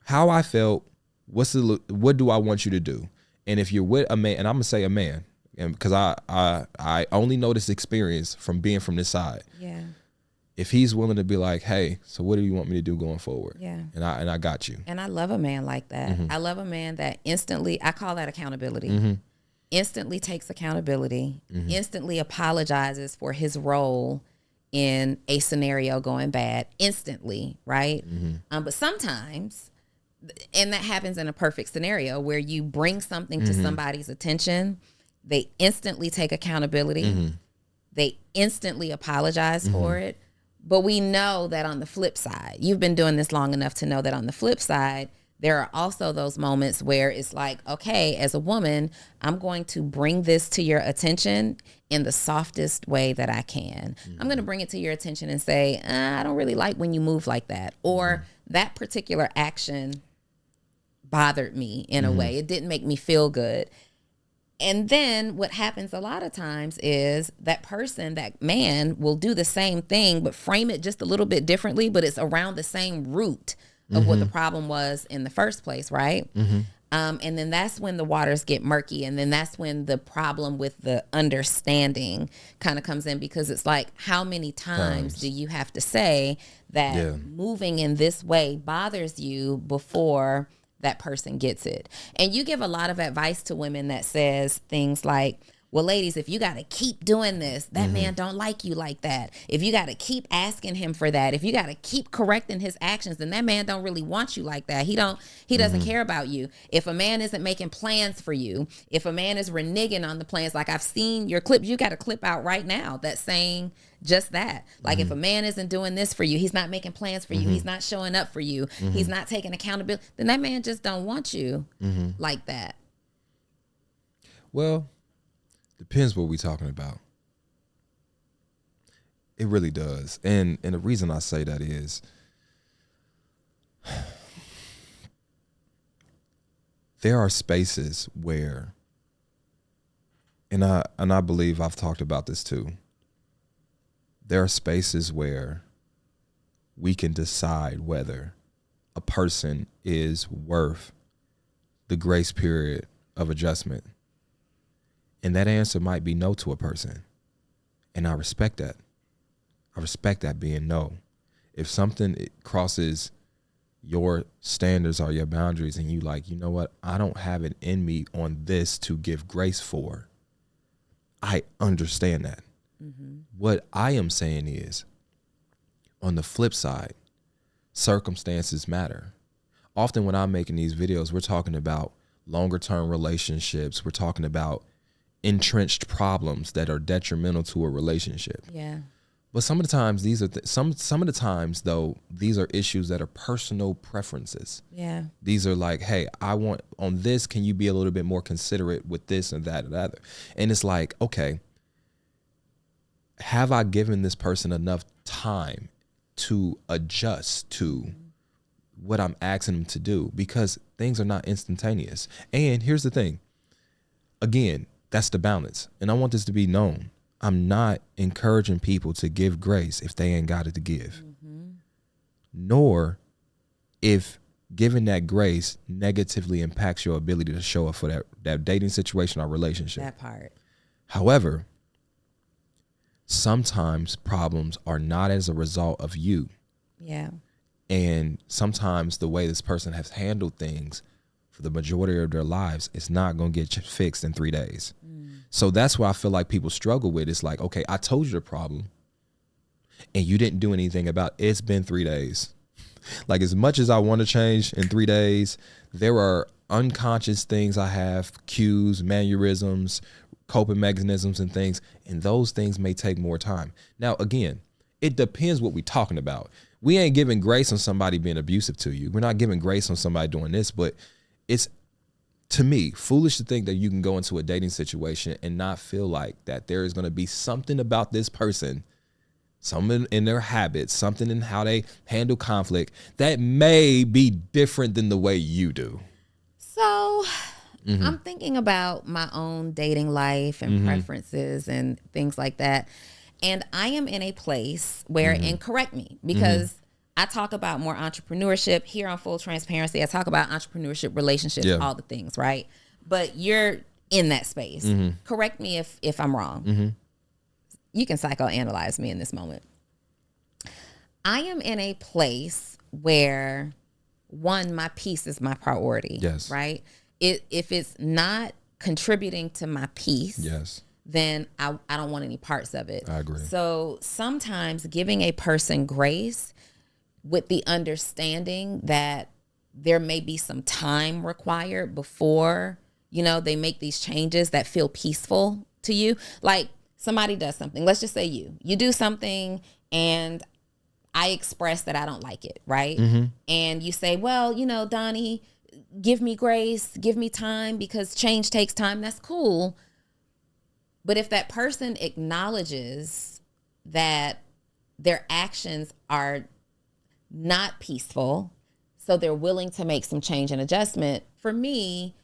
how I felt. What do I want you to do? And if you're with a man, and I'm gonna say a man, and because I only know this experience from being from this side. Yeah. If he's willing to be like, hey, so what do you want me to do going forward? Yeah. And I got you. And I love a man like that. I love a man that instantly, I call that accountability. Instantly takes accountability, instantly apologizes for his role in a scenario going bad, instantly, right? But sometimes, and that happens in a perfect scenario where you bring something to somebody's attention, they instantly take accountability, they instantly apologize for it. But we know that on the flip side, you've been doing this long enough to know that on the flip side, there are also those moments where it's like, okay, as a woman, I'm going to bring this to your attention in the softest way that I can. I'm going to bring it to your attention and say, I don't really like when you move like that. Or that particular action bothered me in a way. It didn't make me feel good. And then what happens a lot of times is that person, that man, will do the same thing, but frame it just a little bit differently, but it's around the same root of what the problem was in the first place, right? And then that's when the waters get murky, and then that's when the problem with the understanding kind of comes in, because it's like, how many times do you have to say that moving in this way bothers you before that person gets it? And you give a lot of advice to women that says things like, well, ladies, if you got to keep doing this, that man don't like you like that. If you got to keep asking him for that, if you got to keep correcting his actions, then that man don't really want you like that. He doesn't care about you. If a man isn't making plans for you, if a man is reneging on the plans, like I've seen your clips, you got a clip out right now that's saying just that. Like if a man isn't doing this for you, he's not making plans for you, he's not showing up for you, he's not taking accountability, then that man just don't want you like that. Well, depends what we're talking about. It really does. And the reason I say that is there are spaces where, and I believe I've talked about this too, there are spaces where we can decide whether a person is worth the grace period of adjustment. And that answer might be no to a person. And I respect that. I respect that being no. If something crosses your standards or your boundaries and you like, you know what, I don't have it in me on this to give grace for, I understand that. What I am saying is, on the flip side, circumstances matter. Often when I'm making these videos, we're talking about longer term relationships. We're talking about entrenched problems that are detrimental to a relationship. Yeah. But some of the times these are some of the times though, these are issues that are personal preferences. Yeah. These are like, hey, I want on this, can you be a little bit more considerate with this and that and the other? And it's like, okay, have I given this person enough time to adjust to what I'm asking them to do? Because things are not instantaneous. And here's the thing. Again, that's the balance. And I want this to be known. I'm not encouraging people to give grace if they ain't got it to give. Nor if giving that grace negatively impacts your ability to show up for that dating situation or relationship. That part. However, sometimes problems are not as a result of you. Yeah. And sometimes the way this person has handled things for the majority of their lives, it's not going to get fixed in 3 days. So that's why I feel like people struggle with. It's like, okay, I told you the problem and you didn't do anything about it. It's been 3 days. Like, as much as I want to change in 3 days, there are unconscious things I have, cues, mannerisms, coping mechanisms and things. And those things may take more time. Now, again, it depends what we're talking about. We ain't giving grace on somebody being abusive to you. We're not giving grace on somebody doing this, but it's, to me, foolish to think that you can go into a dating situation and not feel like that there is going to be something about this person, something in their habits, something in how they handle conflict that may be different than the way you do. So I'm thinking about my own dating life and preferences and things like that. And I am in a place where, and correct me, because I talk about more entrepreneurship here on Full Transparency. I talk about entrepreneurship, relationships, all the things, right? But you're in that space. Correct me if I'm wrong. You can psychoanalyze me in this moment. I am in a place where, one, my peace is my priority. Yes. Right? If it's not contributing to my peace, Yes. then I don't want any parts of it. I agree. So sometimes giving a person grace with the understanding that there may be some time required before, they make these changes that feel peaceful to you. Like, somebody does something. Let's just say you do something and I express that I don't like it, right? And you say, well, Donnie, give me grace, give me time because change takes time. That's cool. But if that person acknowledges that their actions are not peaceful, so they're willing to make some change and adjustment, for me,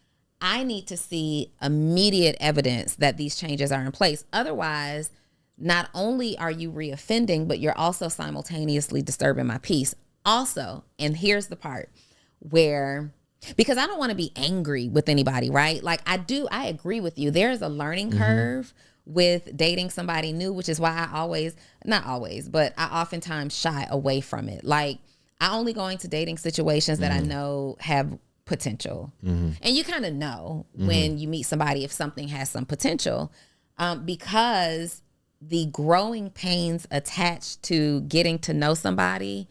I need to see immediate evidence that these changes are in place. Otherwise, not only are you reoffending, but you're also simultaneously disturbing my peace. Also, and here's the part where, because I don't want to be angry with anybody, right? Like, I agree with you. There's a learning curve with dating somebody new, which is why not always, but I oftentimes shy away from it. Like, I only go into dating situations that I know have potential. And you kind of know when you meet somebody if something has some potential, because the growing pains attached to getting to know somebody,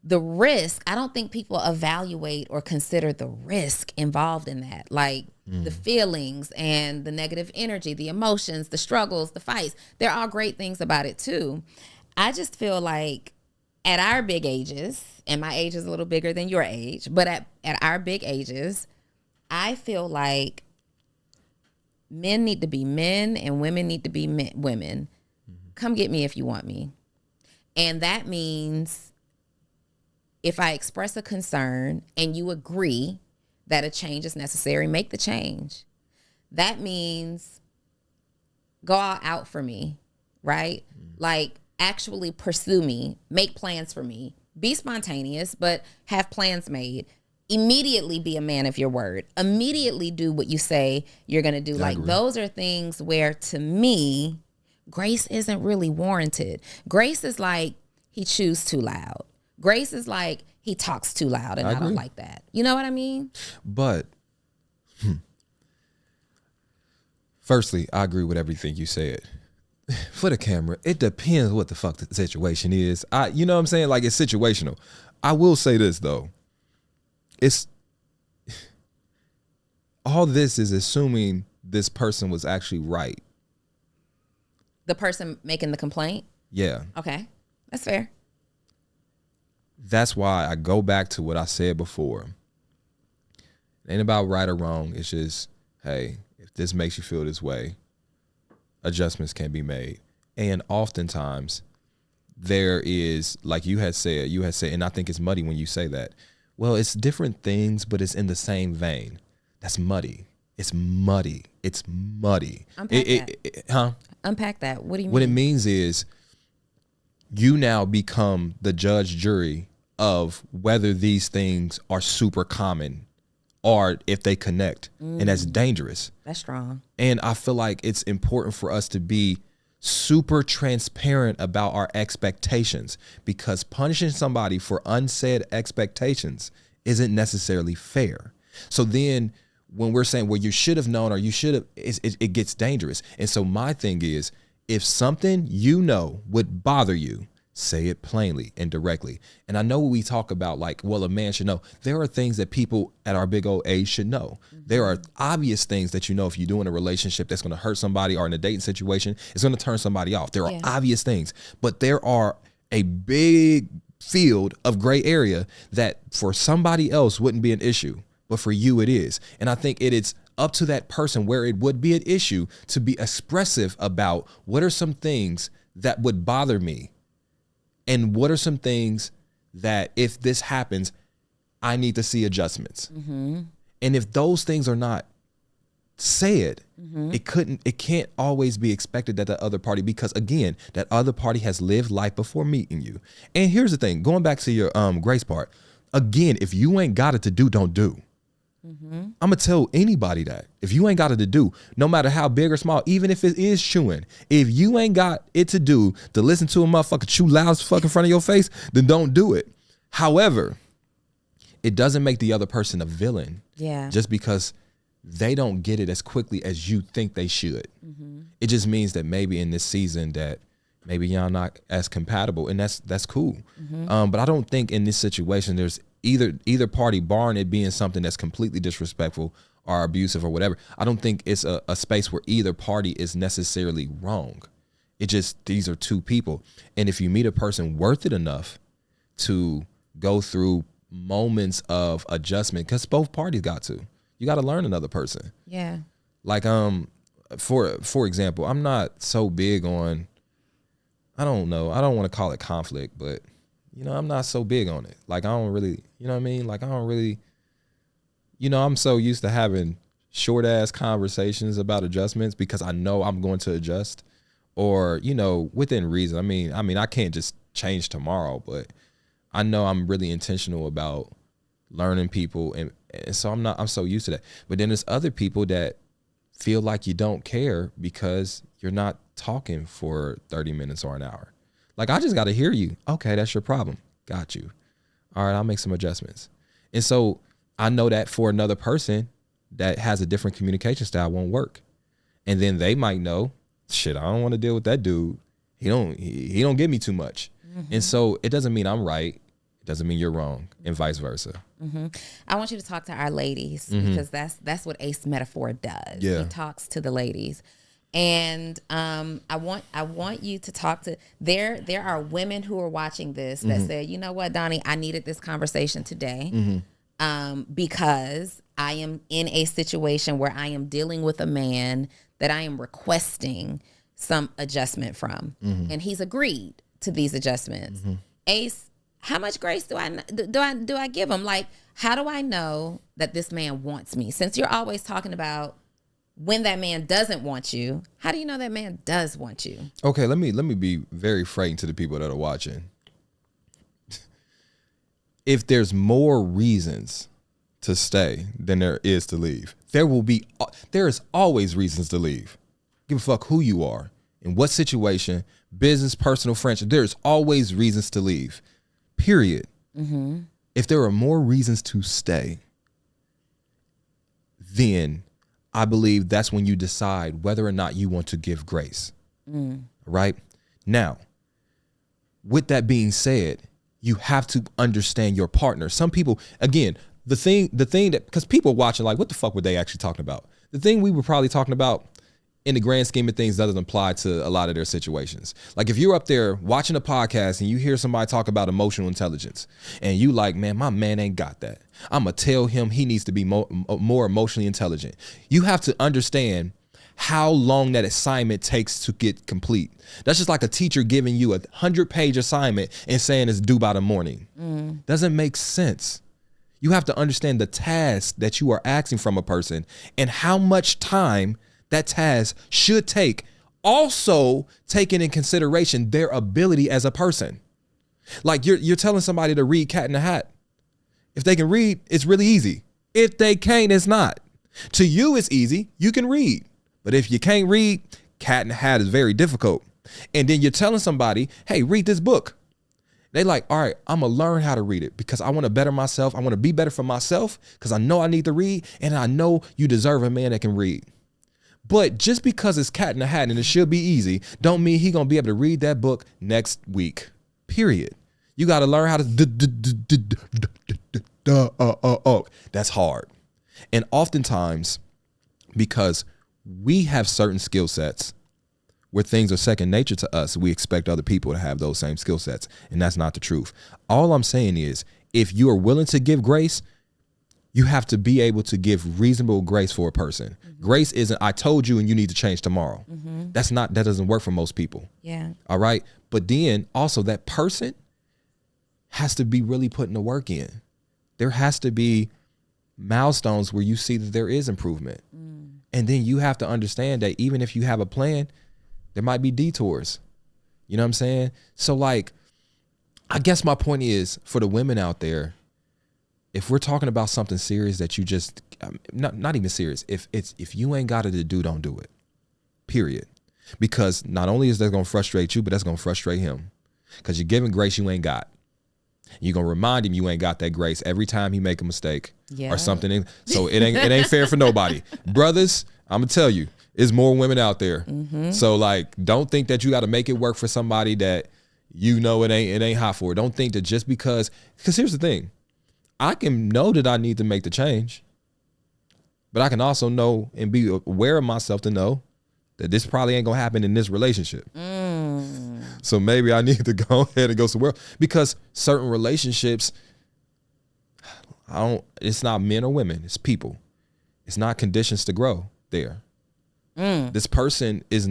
the risk, I don't think people evaluate or consider the risk involved in that. Like the feelings and the negative energy, the emotions, the struggles, the fights, they're all great things about it too. I just feel like at our big ages, and my age is a little bigger than your age, but at our big ages, I feel like men need to be men and women need to be women. Come get me if you want me. And that means if I express a concern and you agree that a change is necessary, make the change. That means go all out for me, right? Like, actually pursue me, make plans for me, be spontaneous, but have plans made. Immediately be a man of your word. Immediately do what you say you're going to do. Like, those are things where, to me, grace isn't really warranted. Grace is like, he chews too loud. Grace is like, he talks too loud, and I don't like that. You know what I mean? But Firstly, I agree with everything you said. For the camera, it depends what the fuck the situation is. You know what I'm saying? Like, it's situational. I will say this though. It's all this is assuming this person was actually right. The person making the complaint? Yeah. Okay. That's fair. That's why I go back to what I said before. It ain't about right or wrong. It's just, hey, if this makes you feel this way, adjustments can be made. And oftentimes there is, like you had said, and I think it's muddy when you say that. Well, it's different things, but it's in the same vein. That's muddy. It's muddy. It's muddy. Unpack that. Unpack that. What do you mean? What it means is you now become the judge, jury of whether these things are super common or if they connect. And that's dangerous. That's strong. And I feel like it's important for us to be super transparent about our expectations, because punishing somebody for unsaid expectations isn't necessarily fair. So then when we're saying, well, you should have known, or you should have, it gets dangerous. And so my thing is, if something you know would bother you, say it plainly and directly. And I know we talk about like, well, a man should know. There are things that people at our big old age should know. There are obvious things that you know if you do in a relationship that's going to hurt somebody, or in a dating situation, it's going to turn somebody off. There are obvious things, but there are a big field of gray area that for somebody else wouldn't be an issue, but for you it is. And I think it is up to that person where it would be an issue to be expressive about what are some things that would bother me. And what are some things that if this happens, I need to see adjustments. And if those things are not said, it can't always be expected that the other party, because again, that other party has lived life before meeting you. And here's the thing, going back to your grace part, again, if you ain't got it to do, don't do. I'm gonna tell anybody that if you ain't got it to do, no matter how big or small, even if it is chewing, if you ain't got it to do to listen to a motherfucker chew loud as fuck in front of your face, then don't do it. However, it doesn't make the other person a villain. Just because they don't get it as quickly as you think they should. It just means that maybe in this season that maybe y'all not as compatible, and that's cool. But I don't think in this situation there's either party, barring it being something that's completely disrespectful or abusive or whatever, I don't think it's a space where either party is necessarily wrong. It just, these are two people. And if you meet a person worth it enough to go through moments of adjustment, because both parties you got to learn another person. Like, for example, I'm not so big on, I don't know, I don't want to call it conflict, but you know, I'm not so big on it. Like, I don't really, you know what I mean? Like, I don't really, you know, I'm so used to having short ass conversations about adjustments because I know I'm going to adjust, or, you know, within reason. I mean, I can't just change tomorrow, but I know I'm really intentional about learning people. And so I'm so used to that. But then there's other people that feel like you don't care because you're not talking for 30 minutes or an hour. Like, I just got to hear you. Okay, that's your problem. Got you. All right, I'll make some adjustments. And so I know that for another person that has a different communication style won't work. And then they might know, shit, I don't want to deal with that dude. He don't give me too much. And so it doesn't mean I'm right. It doesn't mean you're wrong, and vice versa. I want you to talk to our ladies because that's what Ace Metaphor does. He talks to the ladies. And I want you to talk to, there are women who are watching this that said, you know what, Donnie, I needed this conversation today because I am in a situation where I am dealing with a man that I am requesting some adjustment from, and he's agreed to these adjustments. Ace, how much grace do I give him? Like, how do I know that this man wants me? Since you're always talking about when that man doesn't want you, how do you know that man does want you? Okay, let me be very frank to the people that are watching. If there's more reasons to stay than there is to leave, there is always reasons to leave. Give a fuck who you are, in what situation, business, personal, friendship. There's always reasons to leave. Period. If there are more reasons to stay, then I believe that's when you decide whether or not you want to give grace. Right? Now, with that being said, you have to understand your partner. Some people, again, the thing that, because people watching like, what the fuck were they actually talking about? The thing we were probably talking about in the grand scheme of things doesn't apply to a lot of their situations. Like if you're up there watching a podcast and you hear somebody talk about emotional intelligence and you like, man, my man ain't got that. I'm going to tell him he needs to be more emotionally intelligent. You have to understand how long that assignment takes to get complete. That's just like a teacher giving you 100-page assignment and saying it's due by the morning. Doesn't make sense. You have to understand the task that you are asking from a person and how much time that task should take. Also taking in consideration their ability as a person. Like you're telling somebody to read Cat in the Hat. If they can read, it's really easy. If they can't, it's not. To you, it's easy. You can read. But if you can't read, Cat in the Hat is very difficult. And then you're telling somebody, hey, read this book. They like, all right, I'm going to learn how to read it because I want to better myself. I want to be better for myself because I know I need to read. And I know you deserve a man that can read. But just because it's Cat in the Hat and it should be easy, don't mean he going to be able to read that book next week, period. You got to learn how to that's hard. And oftentimes, because we have certain skill sets where things are second nature to us, we expect other people to have those same skill sets. And that's not the truth. All I'm saying is, if you are willing to give grace, you have to be able to give reasonable grace for a person. Grace isn't, I told you and you need to change tomorrow. That doesn't work for most people. Yeah. All right. But then also that person has to be really putting the work in. There has to be milestones where you see that there is improvement. And then you have to understand that even if you have a plan, there might be detours. You know what I'm saying? So like, I guess my point is for the women out there, if we're talking about something serious that you just, not even serious, if you ain't got it to do, don't do it, period. Because not only is that going to frustrate you, but that's going to frustrate him because you're giving grace you ain't got. You're going to remind him you ain't got that grace every time he make a mistake or something. So it ain't fair for nobody. Brothers, I'm going to tell you, there's more women out there. So like, don't think that you got to make it work for somebody that you know it ain't hot for. Don't think that just because here's the thing. I can know that I need to make the change, but I can also know and be aware of myself to know that this probably ain't going to happen in this relationship. So maybe I need to go ahead and go somewhere else because certain relationships, it's not men or women, it's people. It's not conditions to grow there. This person is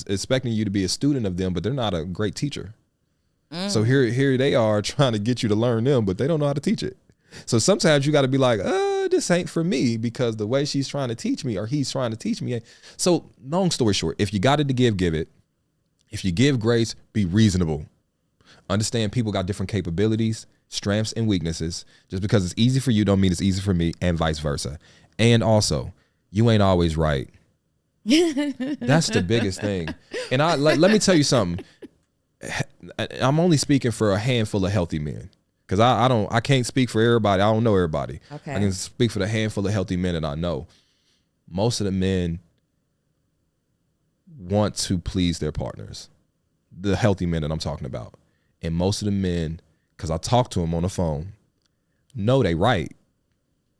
expecting you to be a student of them, but they're not a great teacher. So here they are trying to get you to learn them, but they don't know how to teach it. So sometimes you got to be like, this ain't for me because the way she's trying to teach me or he's trying to teach me. So long story short, if you got it to give it. If you give grace, be reasonable. Understand people got different capabilities, strengths, and weaknesses. Just because it's easy for you don't mean it's easy for me, and vice versa. And also, you ain't always right. That's the biggest thing. And let me tell you something. I'm only speaking for a handful of healthy men. Because I can't speak for everybody. I don't know everybody. Okay. I can speak for the handful of healthy men that I know. Most of the men want to please their partners, the healthy men that I'm talking about. And most of the men, because I talk to them on the phone, know they right.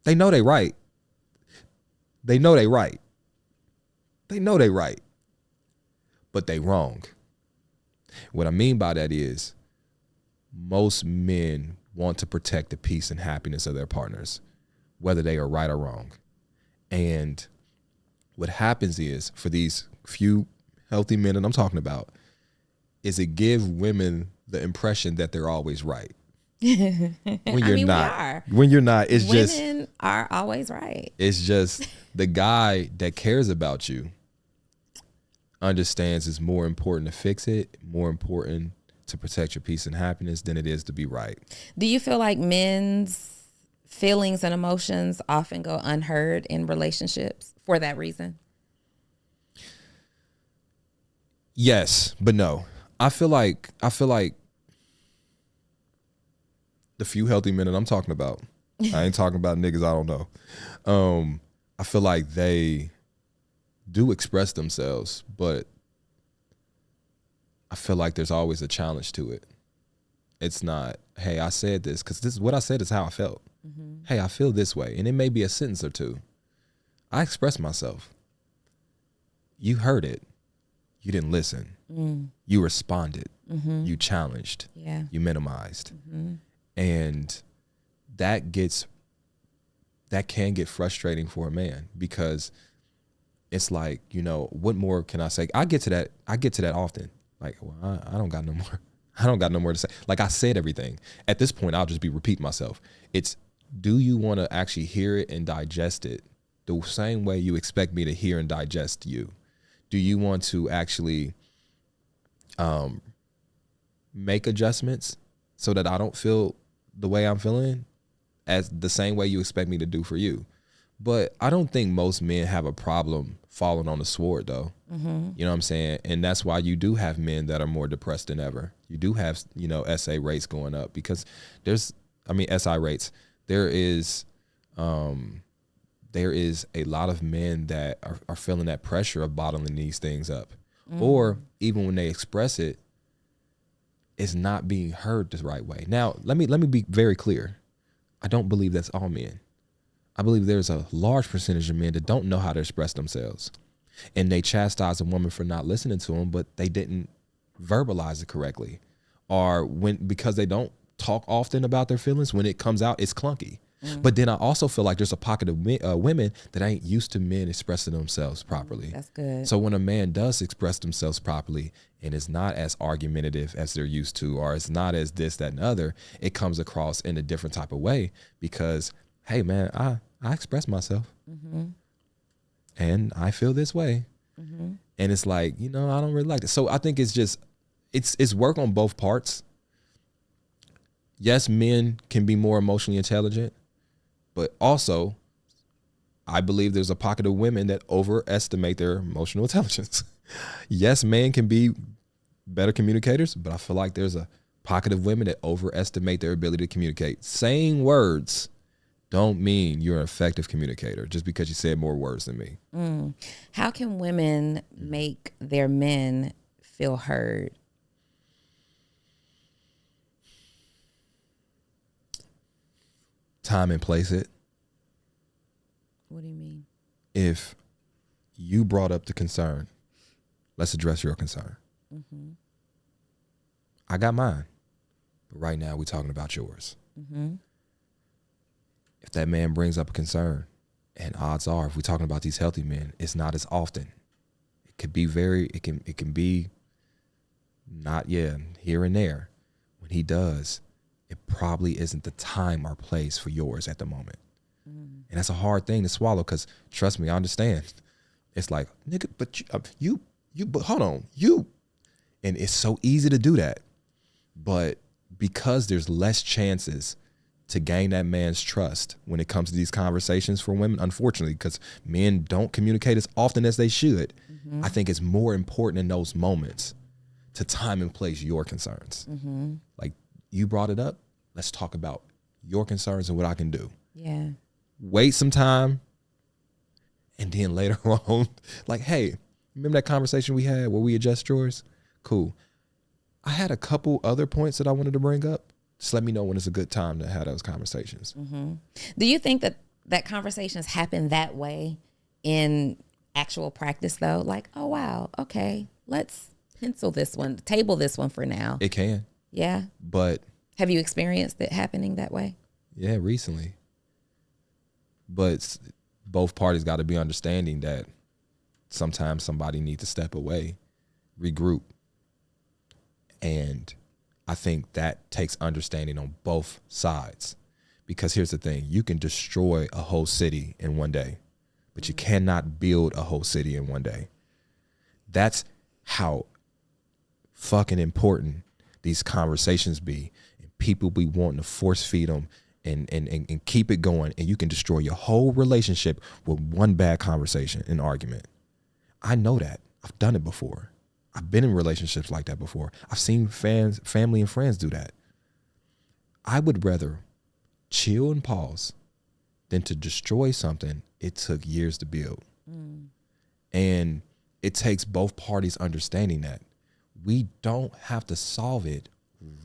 They know they right. They know they right. They know they right. But they wrong. What I mean by that is most men want to protect the peace and happiness of their partners, whether they are right or wrong. And what happens is, for these few healthy men that I'm talking about, is it give women the impression that they're always right. When you're not. When you're not, it's just women are always right. It's just the guy that cares about you understands it's more important to fix it, more important to protect your peace and happiness than it is to be right. Do you feel like men's feelings and emotions often go unheard in relationships for that reason? Yes, but no. I feel like the few healthy men that I'm talking about, I ain't talking about niggas I don't know. I feel like they do express themselves, but I feel like there's always a challenge to it. It's not, hey, I said this because this is what I said is how I felt. Mm-hmm. Hey, I feel this way. And it may be a sentence or two. I expressed myself. You heard it. You didn't listen. You responded. Mm-hmm. You challenged. Yeah. You minimized. Mm-hmm. And that can get frustrating for a man, because it's like, you know, what more can I say? I get to that often. Like, well, I don't got no more. I don't got no more to say. Like, I said everything. At this point, I'll just be repeating myself. It's, do you want to actually hear it and digest it the same way you expect me to hear and digest you? Do you want to actually make adjustments so that I don't feel the way I'm feeling as the same way you expect me to do for you? But I don't think most men have a problem falling on the sword, though. Mm-hmm. You know what I'm saying? And that's why you do have men that are more depressed than ever. You do have, you know, SA rates going up, because SI rates. There is a lot of men that are feeling that pressure of bottling these things up. Mm. Or even when they express it, it's not being heard the right way. Now, let me be very clear. I don't believe that's all men. I believe there's a large percentage of men that don't know how to express themselves, and they chastise a woman for not listening to them, but they didn't verbalize it correctly, or because they don't talk often about their feelings, when it comes out, it's clunky. Mm. But then I also feel like there's a pocket of women that ain't used to men expressing themselves properly. That's good. So when a man does express themselves properly and is not as argumentative as they're used to, or it's not as this, that, and other, it comes across in a different type of way, because, hey man, I express myself. Mm-hmm. And I feel this way. Mm-hmm. And it's like, you know, I don't really like it. So I think it's just, it's work on both parts. Yes, men can be more emotionally intelligent, but also I believe there's a pocket of women that overestimate their emotional intelligence. Yes, men can be better communicators, but I feel like there's a pocket of women that overestimate their ability to communicate. Saying words don't mean you're an effective communicator just because you said more words than me. Mm. How can women make their men feel heard? Time and place it. What do you mean? If you brought up the concern, let's address your concern. Mm-hmm. I got mine, but right now we're talking about yours. Mm-hmm. If that man brings up a concern, and odds are, if we're talking about these healthy men, it's not as often. It could be it can be not, here and there. When he does, it probably isn't the time or place for yours at the moment. Mm. And that's a hard thing to swallow, because trust me, I understand. It's like, nigga, but but hold on, and it's so easy to do that. But because there's less chances to gain that man's trust when it comes to these conversations for women, unfortunately, because men don't communicate as often as they should, mm-hmm. I think it's more important in those moments to time and place your concerns. Mm-hmm. Like, you brought it up, let's talk about your concerns and what I can do. Yeah. Wait some time, and then later on, like, hey, remember that conversation we had where we adjust yours? Cool. I had a couple other points that I wanted to bring up. Just let me know when it's a good time to have those conversations. Mm-hmm. Do you think that conversations happen that way in actual practice, though? Like, oh, wow, okay, let's table this one for now. It can. Yeah. But have you experienced it happening that way? Yeah, recently. But both parties got to be understanding that sometimes somebody needs to step away, regroup. And I think that takes understanding on both sides. Because here's the thing, you can destroy a whole city in one day, but you cannot build a whole city in one day. That's how fucking important these conversations be. And people be wanting to force feed them and keep it going. And you can destroy your whole relationship with one bad conversation and argument. I know that. I've done it before. I've been in relationships like that before. I've seen family and friends do that. I would rather chill and pause than to destroy something it took years to build. And it takes both parties understanding that we don't have to solve it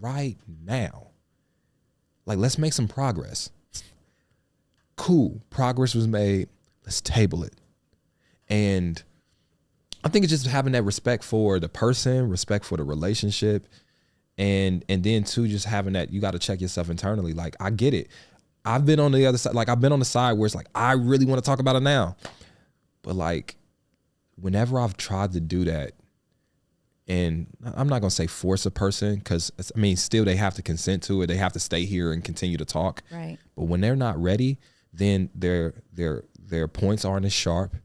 right now. Like, let's make some progress. Cool, progress was made. Let's table it. And I think it's just having that respect for the person, respect for the relationship, and then too, just having that, you got to check yourself internally. Like, I get it. I've been on the other side. Like, I've been on the side where it's like, I really want to talk about it now. But like, whenever I've tried to do that, and I'm not going to say force a person, because I mean, still they have to consent to it. They have to stay here and continue to talk. Right. But when they're not ready, then their points aren't as sharp.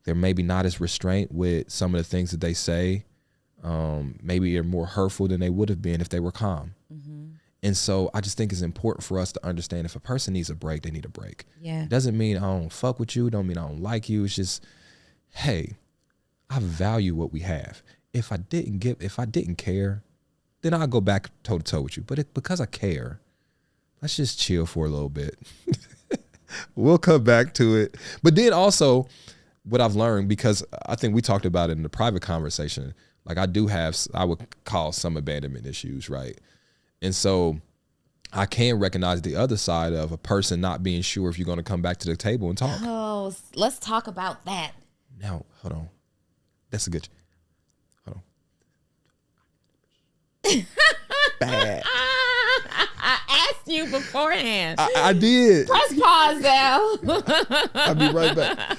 They're maybe not as restrained with some of the things that they say. Maybe they're more hurtful than they would have been if they were calm. And so I just think it's important for us to understand, if a person needs a break, they need a break. Yeah. It doesn't mean I don't fuck with you. Don't mean I don't like you. It's just, hey, I value what we have. If I didn't care, then I'll go back toe to toe with you. But because I care, let's just chill for a little bit. We'll come back to it. But then also, what I've learned, because I think we talked about it in the private conversation, like I would call some abandonment issues, right? And so I can recognize the other side of a person not being sure if you're going to come back to the table and talk. Oh, let's talk about that. Now, hold on. That's a good. Hold on. Bad. I asked you beforehand. I did. Press pause now. I'll be right back.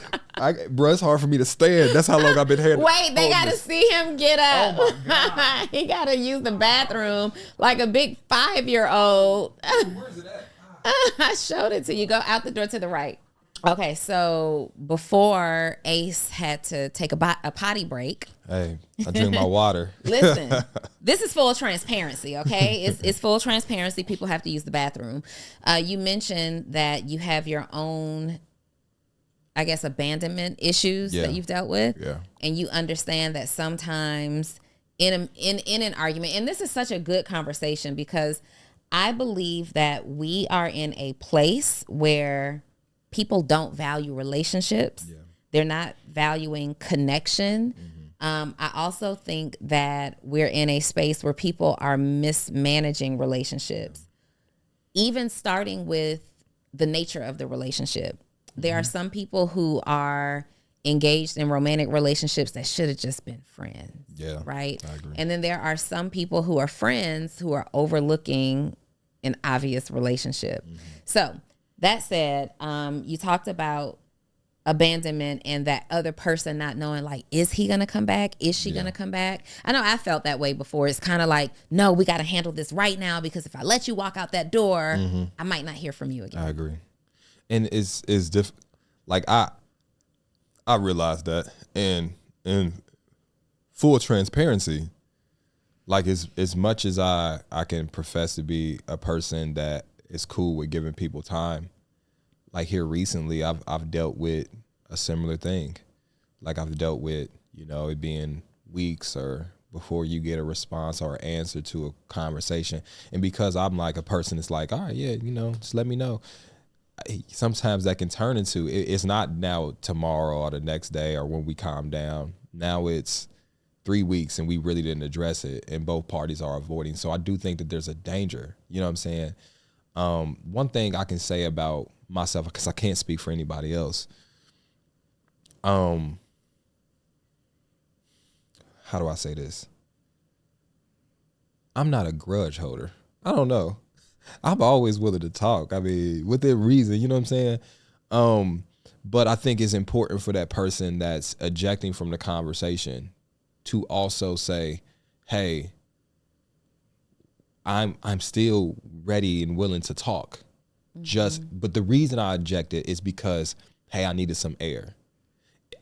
Bro, it's hard for me to stand. That's how long I've been here. Wait, they got to see him get up. Oh my God. He got to use the bathroom like a big 5-year-old. Where's it at? I showed it to you. Go out the door to the right. Okay, so before Ace had to take a potty break. Hey, I drink my water. Listen, this is full transparency, okay? It's full transparency. People have to use the bathroom. You mentioned that you have your own, I guess, abandonment issues that you've dealt with. Yeah. And you understand that sometimes in an argument, and this is such a good conversation, because I believe that we are in a place where people don't value relationships. Yeah. They're not valuing connection. I also think that we're in a space where people are mismanaging relationships, even starting with the nature of the relationship. There are some people who are engaged in romantic relationships that should have just been friends. Yeah. Right? I agree. And then there are some people who are friends who are overlooking an obvious relationship. So that said, you talked about abandonment and that other person not knowing, like, is he going to come back? Is she going to come back? I know I felt that way before. It's kind of like, no, we got to handle this right now, because if I let you walk out that door, I might not hear from you again. I agree. And it's like, I realized that, and full transparency, like, as much as I can profess to be a person that is cool with giving people time, like, here recently I've dealt with a similar thing. Like, I've dealt with, it being weeks or before you get a response or answer to a conversation. And because I'm like a person that's like, all right, yeah, just let me know. Sometimes that can turn into, it's not now tomorrow or the next day or when we calm down. Now it's 3 weeks and we really didn't address it, and both parties are avoiding. So I do think that there's a danger. You know what I'm saying? One thing I can say about myself, because I can't speak for anybody else. How do I say this? I'm not a grudge holder. I don't know. I'm always willing to talk. I mean, within reason, you know what I'm saying? But I think it's important for that person that's ejecting from the conversation to also say, hey, I'm still ready and willing to talk. But the reason I ejected is because, hey, I needed some air.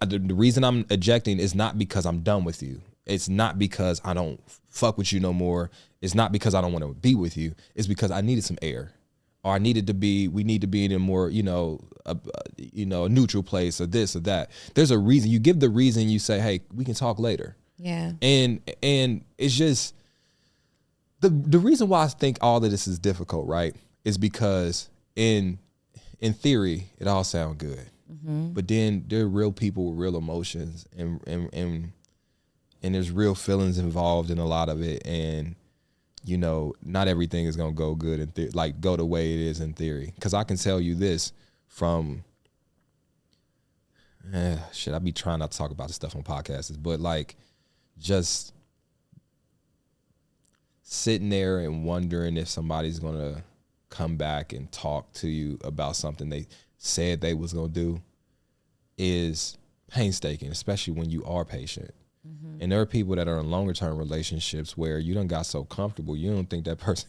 The reason I'm ejecting is not because I'm done with you. It's not because I don't fuck with you no more. It's not because I don't want to be with you. It's because I needed some air, or we need to be in a more, a neutral place, or this or that. There's a reason. You give the reason, you say, hey, we can talk later. Yeah. And it's just the reason why I think all of this is difficult, right, is because in in theory, it all sounds good. But then there are real people with real emotions and there's real feelings involved in a lot of it. And, you know, not everything is going to go good in like go the way it is in theory. Because I can tell you this from, I be trying not to talk about this stuff on podcasts, but like just sitting there and wondering if somebody's going to come back and talk to you about something they said they was going to do is painstaking, especially when you are patient. And there are people that are in longer term relationships where you done got so comfortable, you don't think that person,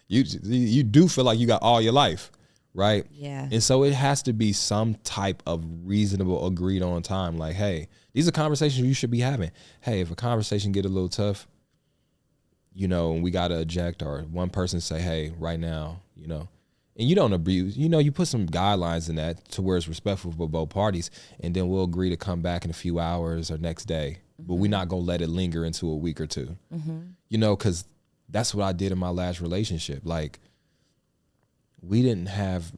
you do feel like you got all your life, right? Yeah. And so it has to be some type of reasonable agreed on time. Like, hey, these are conversations you should be having. Hey, if a conversation get a little tough, you know, and we got to eject, or one person say, hey, right now, you know, and you don't abuse, you know, you put some guidelines in that to where it's respectful for both parties, and then we'll agree to come back in a few hours or next day, but we're not going to let it linger into a week or two, you know, because that's what I did in my last relationship. Like, we didn't have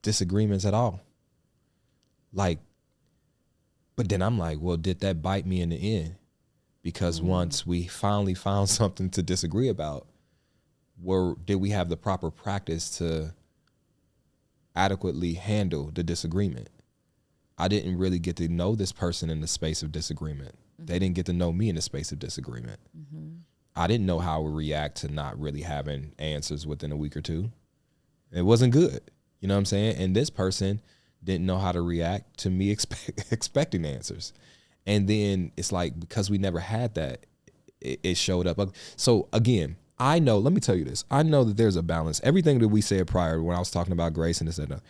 disagreements at all. Like, but then I'm like, well, did that bite me in the end? Because once we finally found something to disagree about, did we have the proper practice to adequately handle the disagreement? I didn't really get to know this person in the space of disagreement. They didn't get to know me in the space of disagreement. I didn't know how I would react to not really having answers within a week or two. It wasn't good. You know what I'm saying? And this person didn't know how to react to me expecting answers. And then it's like, because we never had that, it showed up. So again, I know, let me tell you this. I know that there's a balance. Everything that we said prior when I was talking about grace and this and that.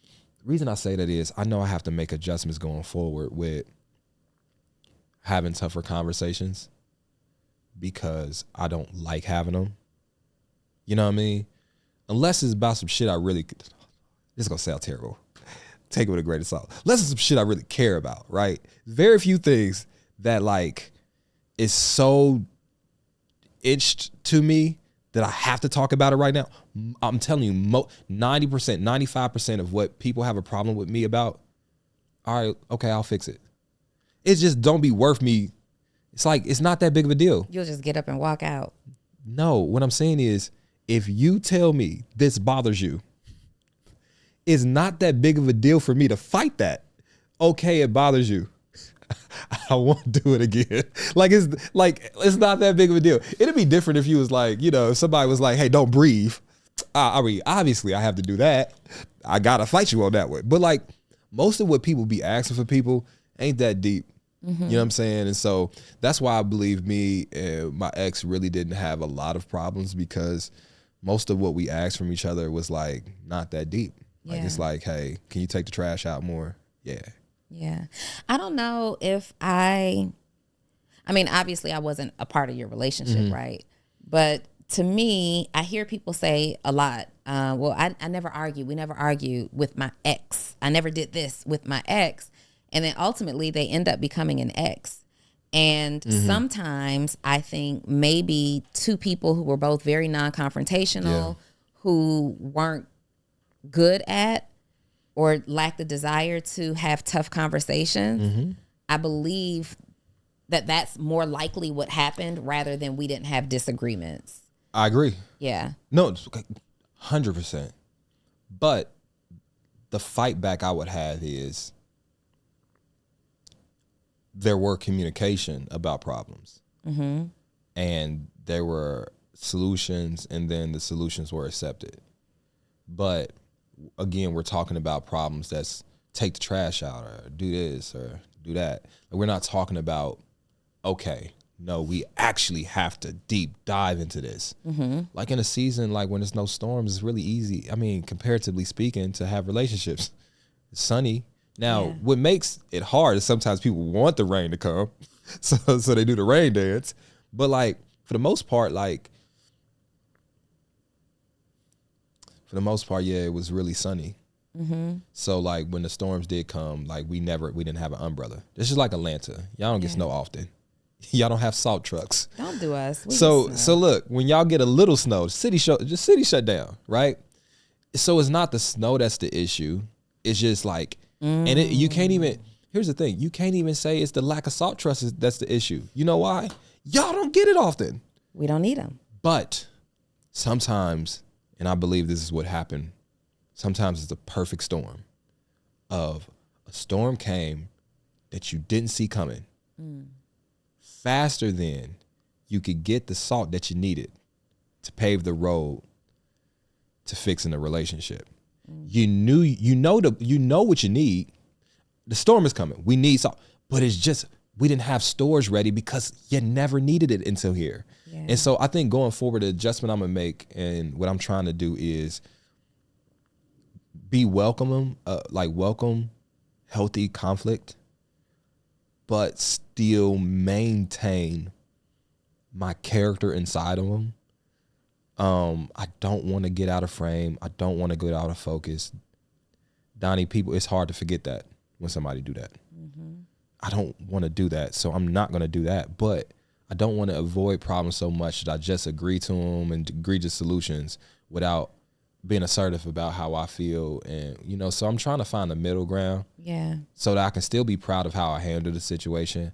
The reason I say that is I know I have to make adjustments going forward with having tougher conversations because I don't like having them. You know what I mean? Unless it's about some shit I really, this is going to sound terrible. Take it with a grain of salt. Unless it's some shit I really care about, right? Very few things that like is so itched to me that I have to talk about it right now. I'm telling you, 90%, 95% of what people have a problem with me about, all right, okay, I'll fix it. It just don't be worth me. It's like, it's not that big of a deal. You'll just get up and walk out. No, what I'm saying is, if you tell me this bothers you, it's not that big of a deal for me to fight that. Okay, it bothers you. I won't do it again. It's not that big of a deal. It'd be different if you was like, you know, if somebody was like, hey, don't breathe. I mean, obviously I have to do that. I gotta fight you on that one. But like most of what people be asking for people ain't that deep. You know what I'm saying? And so that's why I believe me and my ex really didn't have a lot of problems, because most of what we asked from each other was like not that deep. Like it's like, hey, can you take the trash out more? Yeah. Yeah. I don't know if I mean, obviously I wasn't a part of your relationship, right? But to me, I hear people say a lot, well, I never argue. We never argued with my ex. I never did this with my ex. And then ultimately they end up becoming an ex. And sometimes I think maybe two people who were both very non-confrontational, who weren't good at or lack the desire to have tough conversations, I believe that that's more likely what happened rather than we didn't have disagreements. I agree. Yeah. No, 100%. But the fight back I would have is there were communication about problems. And there were solutions, and then the solutions were accepted. But again, we're talking about problems that's take the trash out or do this or do that. We're not talking about, okay, no, we actually have to deep dive into this. Like in a season, like when there's no storms, it's really easy. I mean, comparatively speaking, to have relationships. It's sunny. Now, what makes it hard is sometimes people want the rain to come, so they do the rain dance. But like for the most part, yeah, it was really sunny. So like when the storms did come, like we didn't have an umbrella. This is like Atlanta. Y'all don't get snow often. Y'all don't have salt trucks. Don't do us. So look, when y'all get a little snow, the city shut down, right? So it's not the snow that's the issue. It's just like, and you can't even, here's the thing, you can't even say it's the lack of salt trust that's the issue. You know why? Y'all don't get it often. We don't need them. But sometimes, and I believe this is what happened, sometimes it's a perfect storm of a storm came that you didn't see coming. Faster than you could get the salt that you needed to pave the road to fixing the relationship. You know what you need. The storm is coming. We need salt, but it's just, we didn't have storage ready because you never needed it until here. Yeah. And so I think going forward, the adjustment I'm gonna make and what I'm trying to do is be welcome healthy conflict, but still maintain my character inside of them. I don't want to get out of frame. I don't want to get out of focus. Donnie, people, it's hard to forget that when somebody do that. I don't want to do that, so I'm not going to do that. But I don't want to avoid problems so much that I just agree to them and agree to solutions without being assertive about how I feel. And, so I'm trying to find the middle ground. Yeah. So that I can still be proud of how I handled the situation.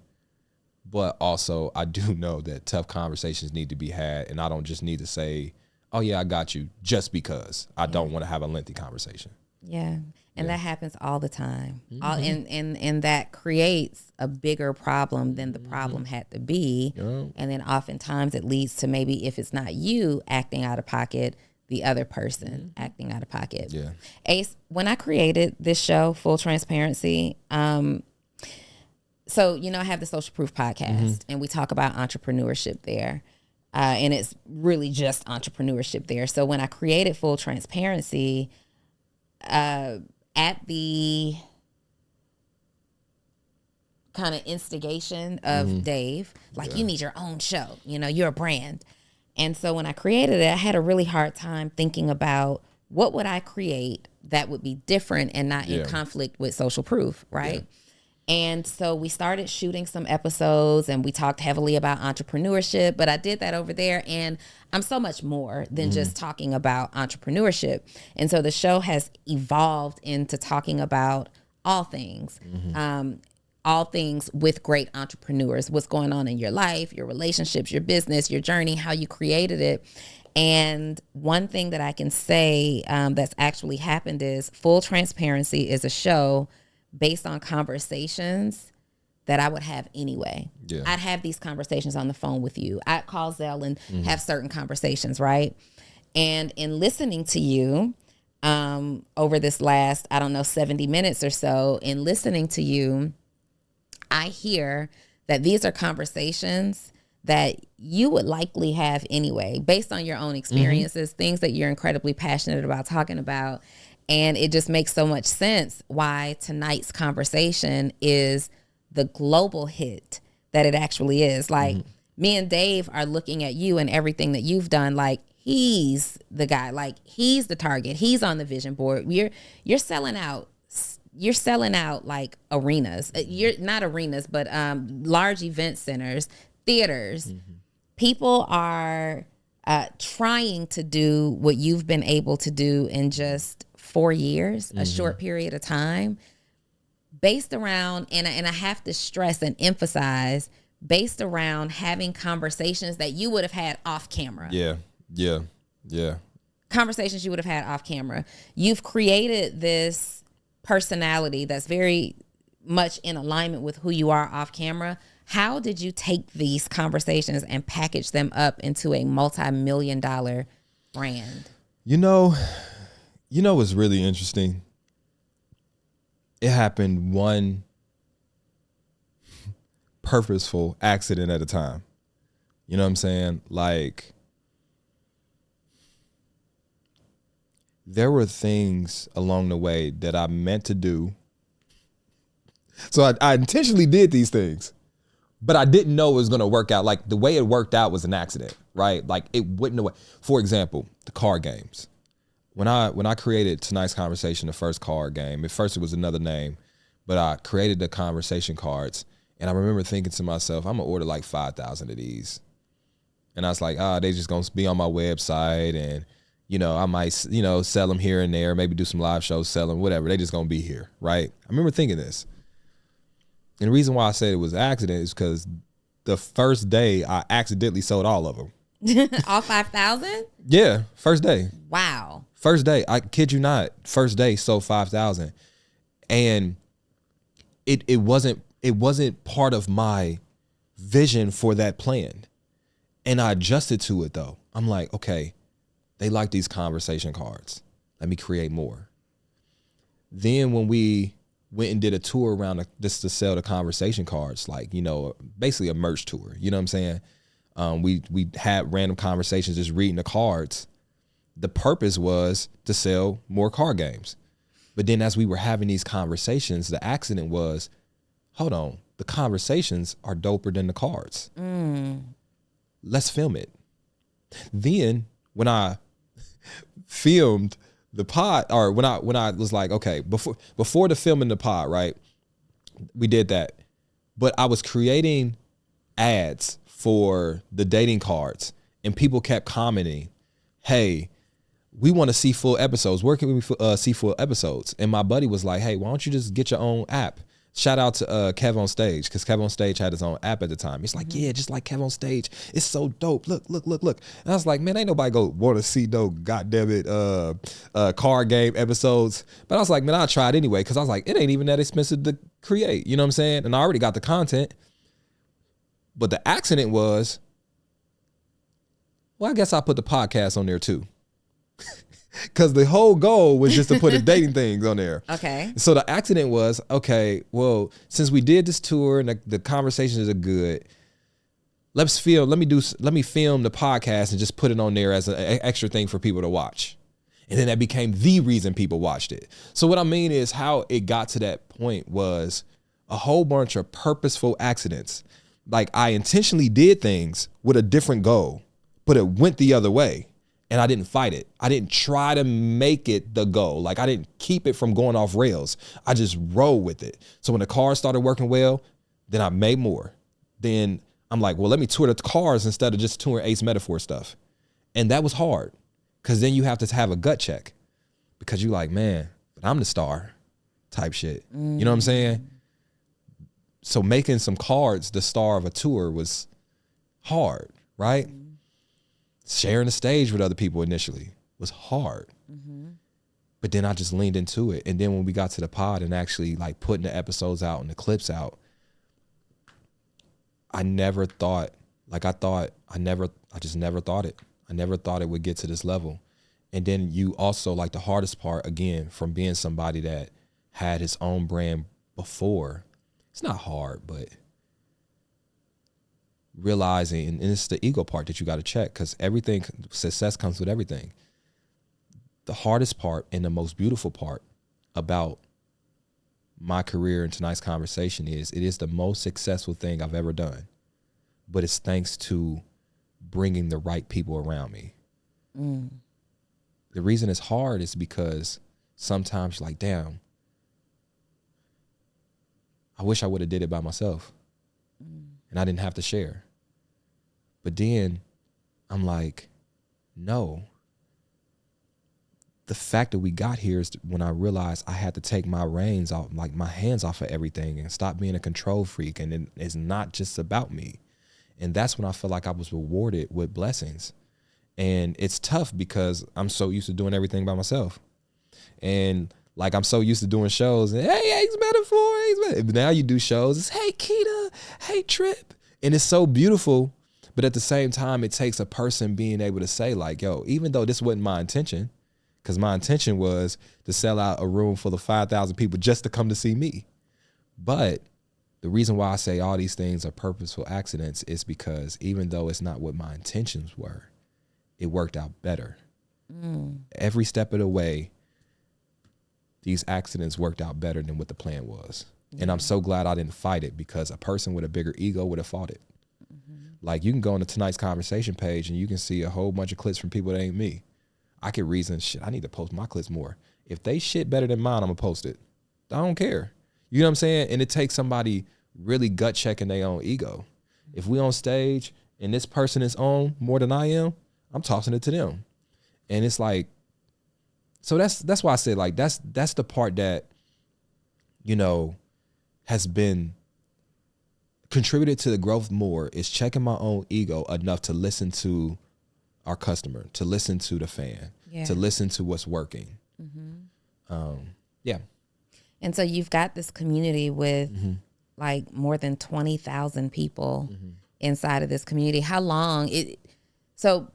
But also I do know that tough conversations need to be had. And I don't just need to say, oh yeah, I got you, just because I don't want to have a lengthy conversation. Yeah. And that happens all the time. And that creates a bigger problem than the problem had to be. And then oftentimes it leads to, maybe if it's not you acting out of pocket, the other person acting out of pocket. Yeah. Ace, when I created this show, Full Transparency, so, I have the Social Proof podcast and we talk about entrepreneurship there. And it's really just entrepreneurship there. So when I created Full Transparency, at the kind of instigation of Dave, you need your own show, you're a brand. And so when I created it, I had a really hard time thinking about what would I create that would be different and not in conflict with Social Proof, right? Yeah. And so we started shooting some episodes and we talked heavily about entrepreneurship, but I did that over there, and I'm so much more than just talking about entrepreneurship. And so the show has evolved into talking about all things with great entrepreneurs, what's going on in your life, your relationships, your business, your journey, how you created it. And one thing that I can say that's actually happened is Full Transparency is a show based on conversations that I would have anyway. Yeah. I'd have these conversations on the phone with you. I'd call Zell and have certain conversations, right? And in listening to you over this last, 70 minutes or so, in listening to you, I hear that these are conversations that you would likely have anyway, based on your own experiences, things that you're incredibly passionate about talking about. And it just makes so much sense why tonight's conversation is the global hit that it actually is. Like, me and Dave are looking at you and everything that you've done. Like, he's the guy. Like, he's the target. He's on the vision board. You're selling out. You're selling out like arenas. You're not arenas, but large event centers, theaters. People are trying to do what you've been able to do in just 4 years, a short period of time, based around, and I have to stress and emphasize, based around having conversations that you would have had off camera. Yeah. Conversations you would have had off camera. You've created this personality that's very much in alignment with who you are off camera. How did you take these conversations and package them up into a multi-million-dollar brand? What's really interesting? It happened one purposeful accident at a time. You know what I'm saying? Like, there were things along the way that I meant to do. So I intentionally did these things, but I didn't know it was going to work out. Like, the way it worked out was an accident, right? Like, it wouldn't have. For example, the card games. When I created tonight's conversation, the first card game, at first it was another name, but I created the conversation cards, and I remember thinking to myself, I'm gonna order like 5,000 of these, and I was like, they just gonna be on my website, and You know, I might, you know, sell them here and there, maybe do some live shows, sell them, whatever. They just gonna be here, right? I remember thinking this. And the reason why I said it was an accident is because the first day I accidentally sold all of them. All 5,000? Yeah, first day. Wow. First day, I kid you not, first day sold 5,000. And it wasn't part of my vision for that plan. And I adjusted to it though. I'm like, okay, they like these conversation cards. Let me create more. Then when we went and did a tour around just to sell the conversation cards, like, you know, basically a merch tour, you know what I'm saying? We had random conversations just reading the cards. The purpose was to sell more card games. But then as we were having these conversations, the accident was, hold on, the conversations are doper than the cards. Let's film it. Then when I filmed the pod, or when I was like, okay, before the filming the pod, right? We did that. But I was creating ads for the dating cards, and people kept commenting, hey, we want to see full episodes. Where can we see full episodes? And my buddy was like, hey, why don't you just get your own app? Shout out to Kev on Stage, because Kev on Stage had his own app at the time. He's like, yeah, just like Kev on Stage. It's so dope. Look. And I was like, man, ain't nobody go want to see no goddamn it card game episodes. But I was like, man, I'll try it anyway, because I was like, it ain't even that expensive to create. You know what I'm saying? And I already got the content. But the accident was, well, I guess I'll put the podcast on there too. Because the whole goal was just to put the dating things on there. Okay. So the accident was, okay, well, since we did this tour and the conversations are good, let me film the podcast and just put it on there as an extra thing for people to watch. And then that became the reason people watched it. So what I mean is how it got to that point was a whole bunch of purposeful accidents. Like I intentionally did things with a different goal, but it went the other way. And I didn't fight it. I didn't try to make it the goal. Like I didn't keep it from going off rails. I just roll with it. So when the cars started working well, then I made more. Then I'm like, well, let me tour the cars instead of just touring Ace Metaphor stuff. And that was hard, because then you have to have a gut check, because you like, man, but I'm the star type shit. You know what I'm saying? So making some cards the star of a tour was hard, right? Sharing the stage with other people initially was hard. But then I just leaned into it. And then when we got to the pod and actually like putting the episodes out and the clips out, I just never thought it. I never thought it would get to this level. And then you also, like, the hardest part, again, from being somebody that had his own brand before, it's not hard, but realizing, and it's the ego part that you got to check, because success comes with everything. The hardest part and the most beautiful part about my career and tonight's conversation is it is the most successful thing I've ever done, but it's thanks to bringing the right people around me. The reason it's hard is because sometimes you're like, damn, I wish I would have did it by myself and I didn't have to share. But then I'm like, no. The fact that we got here is when I realized I had to take my reins off, like my hands off of everything, and stop being a control freak. And it's not just about me. And that's when I feel like I was rewarded with blessings. And it's tough because I'm so used to doing everything by myself. And like, I'm so used to doing shows and, hey, Ace Metaphor. Now you do shows. It's, hey, Keita, hey, Trip. And it's so beautiful. But at the same time, it takes a person being able to say, like, yo, even though this wasn't my intention, because my intention was to sell out a room full of 5,000 people just to come to see me. But the reason why I say all these things are purposeful accidents is because even though it's not what my intentions were, it worked out better. Every step of the way, these accidents worked out better than what the plan was. And I'm so glad I didn't fight it, because a person with a bigger ego would have fought it. Like, you can go on the Tonight's Conversation page and you can see a whole bunch of clips from people that ain't me. I could reason, shit, I need to post my clips more. If they shit better than mine, I'm gonna post it. I don't care. You know what I'm saying? And it takes somebody really gut checking their own ego. If we on stage and this person is on more than I am, I'm tossing it to them. And it's like, so that's why I said, like, that's the part that, you know, has been contributed to the growth more, is checking my own ego enough to listen to our customer, to listen to the fan, to listen to what's working. Yeah. And so you've got this community with like more than 20,000 people inside of this community. How long so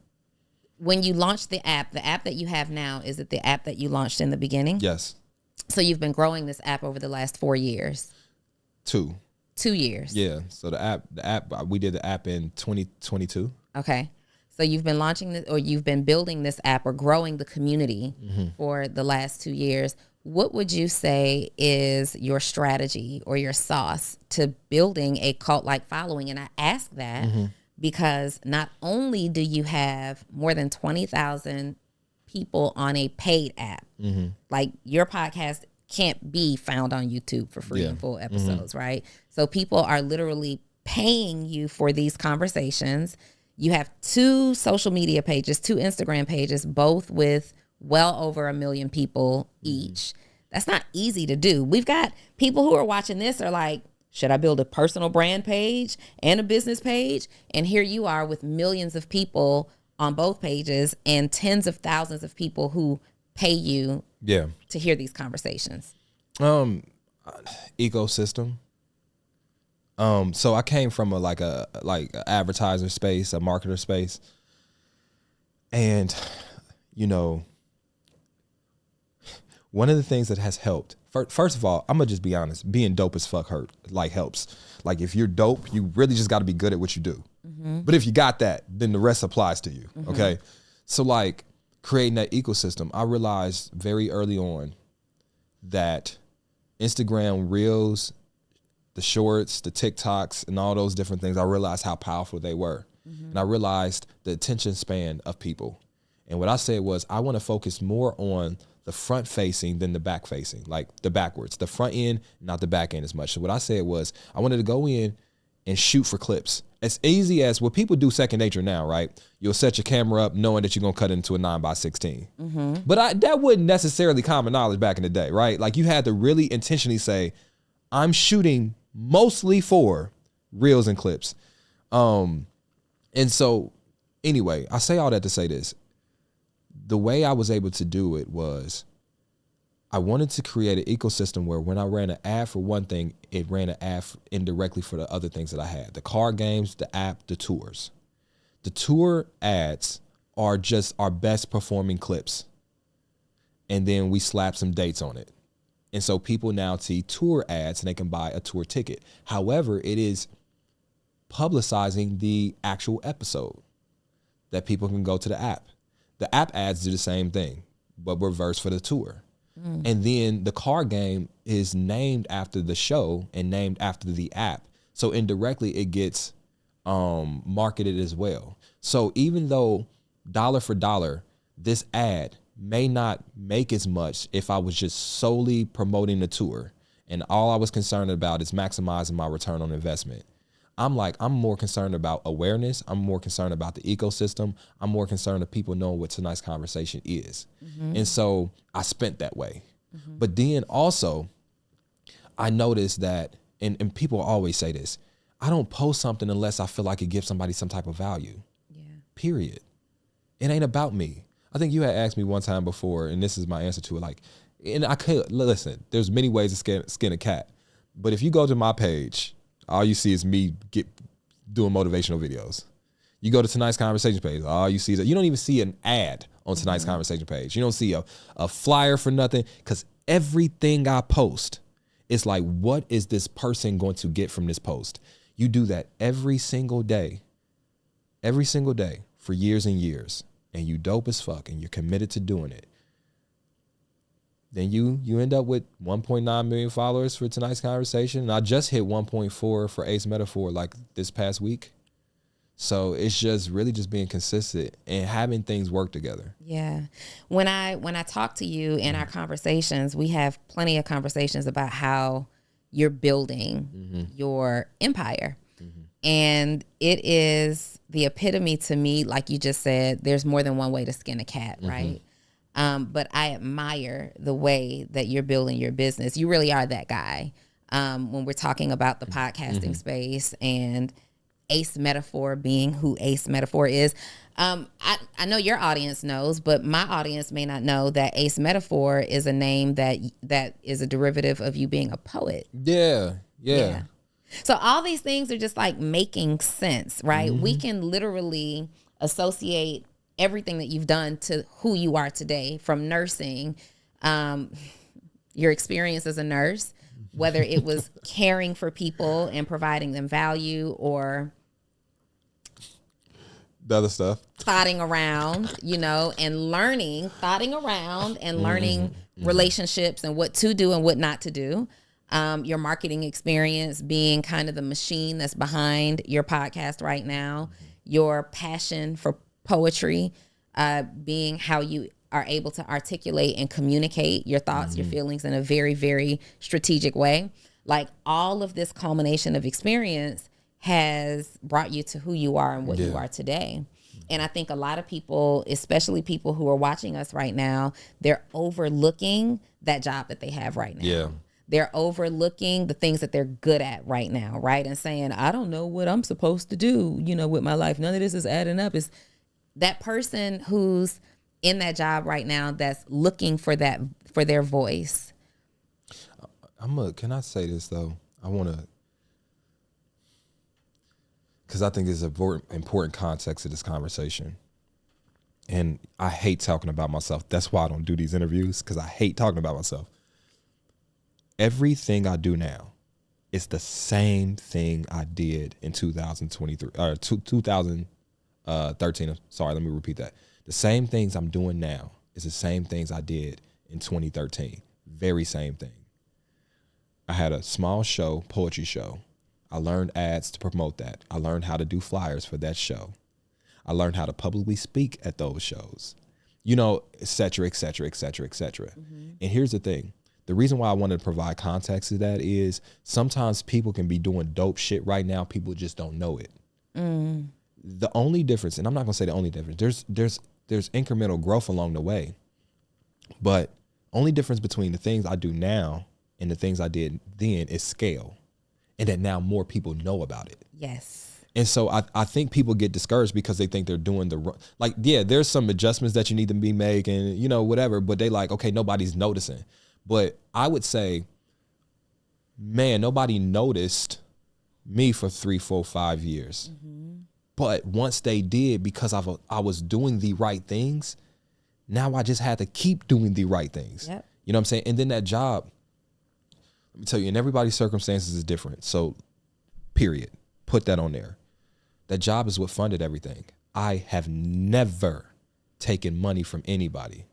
when you launched the app that you have now, is it the app that you launched in the beginning? Yes. So you've been growing this app over the last 4 years. 2 years. Yeah. So the app, we did the app in 2022. Okay. So you've been launching this, or you've been building this app or growing the community for the last 2 years. What would you say is your strategy or your sauce to building a cult-like following? And I ask that because not only do you have more than 20,000 people on a paid app, like your podcast can't be found on YouTube for free and full episodes, right? So people are literally paying you for these conversations. You have 2 social media pages, 2 Instagram pages, both with well over 1 million people each. That's not easy to do. We've got people who are watching this are like, should I build a personal brand page and a business page? And here you are with millions of people on both pages and tens of thousands of people who pay you to hear these conversations. Ecosystem. So I came from a advertiser space, a marketer space. And, you know, one of the things that has helped, first of all, I'm gonna just be honest, being dope as fuck helps. Like, if you're dope, you really just got to be good at what you do. But if you got that, then the rest applies to you. Okay. So like creating that ecosystem, I realized very early on that Instagram Reels, the shorts, the TikToks, and all those different things, I realized how powerful they were. And I realized the attention span of people. And what I said was, I want to focus more on the front facing than the back facing, like the backwards, the front end, not the back end as much. So what I said was, I wanted to go in and shoot for clips. As easy as what people do second nature now, right? You'll set your camera up knowing that you're going to cut it into a 9x16. But that wasn't necessarily common knowledge back in the day, right? Like, you had to really intentionally say, I'm shooting mostly for reels and clips. And so anyway, I say all that to say this. The way I was able to do it was, I wanted to create an ecosystem where when I ran an ad for one thing, it ran an ad indirectly for the other things that I had. The card games, the app, the tours. The tour ads are just our best performing clips. And then we slap some dates on it. And so people now see tour ads and they can buy a tour ticket. However, it is publicizing the actual episode that people can go to the app. The app ads do the same thing, but reverse for the tour. And then the card game is named after the show and named after the app. So indirectly it gets marketed as well. So even though dollar for dollar, this ad may not make as much if I was just solely promoting the tour and all I was concerned about is maximizing my return on investment. I'm more concerned about awareness. I'm more concerned about the ecosystem. I'm more concerned of people knowing what tonight's conversation is. And so I spent that way. But then also I noticed that, and people always say this, I don't post something unless I feel like it gives somebody some type of value. Period. It ain't about me. I think you had asked me one time before, and this is my answer to it. Like, and I can't, listen, there's many ways to skin a cat. But if you go to my page, all you see is me doing motivational videos. You go to tonight's conversation page, all you see is that you don't even see an ad on tonight's conversation page. You don't see a flyer for nothing, because everything I post is like, what is this person going to get from this post? You do that every single day for years and years, and you dope as fuck and you're committed to doing it. Then you end up with 1.9 million followers for tonight's conversation. And I just hit 1.4 for Ace Metaphor like this past week. So it's just really just being consistent and having things work together. Yeah. When I talk to you in our conversations, we have plenty of conversations about how you're building your empire. And it is the epitome to me, like you just said, there's more than one way to skin a cat, right? But I admire the way that you're building your business. You really are that guy. When we're talking about the podcasting space and Ace Metaphor being who Ace Metaphor is. I know your audience knows, but my audience may not know that Ace Metaphor is a name that is a derivative of you being a poet. Yeah. So all these things are just like making sense, right? We can literally associate everything that you've done to who you are today, from nursing, your experience as a nurse, whether it was caring for people and providing them value, or the other stuff, thotting around, and learning, learning relationships and what to do and what not to do. Your marketing experience being kind of the machine that's behind your podcast right now, your passion for poetry, being how you are able to articulate and communicate your thoughts, your feelings in a very, very strategic way. Like, all of this culmination of experience has brought you to who you are and what you are today. And I think a lot of people, especially people who are watching us right now, they're overlooking that job that they have right now. Yeah. They're overlooking the things that they're good at right now, right? And saying, I don't know what I'm supposed to do, with my life. None of this is adding up. It's that person who's in that job right now that's looking for their voice. Can I say this though? I want to, because I think it's an important context of this conversation. And I hate talking about myself. That's why I don't do these interviews, because I hate talking about myself. Everything I do now is the same thing I did in 2023 or 2013. Sorry, let me repeat that. The same things I'm doing now is the same things I did in 2013. Very same thing. I had a small show, poetry show. I learned ads to promote that. I learned how to do flyers for that show. I learned how to publicly speak at those shows, et cetera, et cetera, et cetera, et cetera. And here's the thing. The reason why I wanted to provide context to that is sometimes people can be doing dope shit right now. People just don't know it. The only difference, and I'm not going to say the only difference, there's incremental growth along the way. But only difference between the things I do now and the things I did then is scale. And that now more people know about it. Yes. And so I think people get discouraged because they think they're doing there's some adjustments that you need to be making, whatever, but they like, okay, nobody's noticing. But I would say, man, nobody noticed me for 3, 4, 5 years. But once they did, because I was doing the right things, now I just had to keep doing the right things. Yep. You know what I'm saying? And then that job, let me tell you, and everybody's circumstances is different. So, period. Put that on there. That job is what funded everything. I have never taken money from anybody.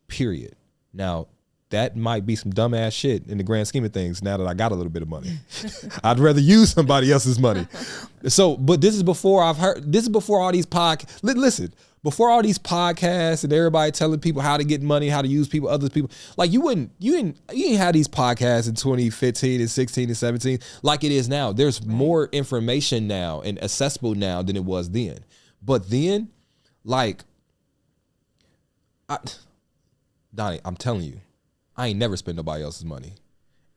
Period. Now, that might be some dumbass shit in the grand scheme of things now that I got a little bit of money. I'd rather use somebody else's money. So, but this is before all these listen, before all these podcasts and everybody telling people how to get money, how to use people, other people. Like you didn't have these podcasts in 2015 and 16 and 17 like it is now. There's more information now and accessible now than it was then. But then, Donnie, I'm telling you, I ain't never spent nobody else's money.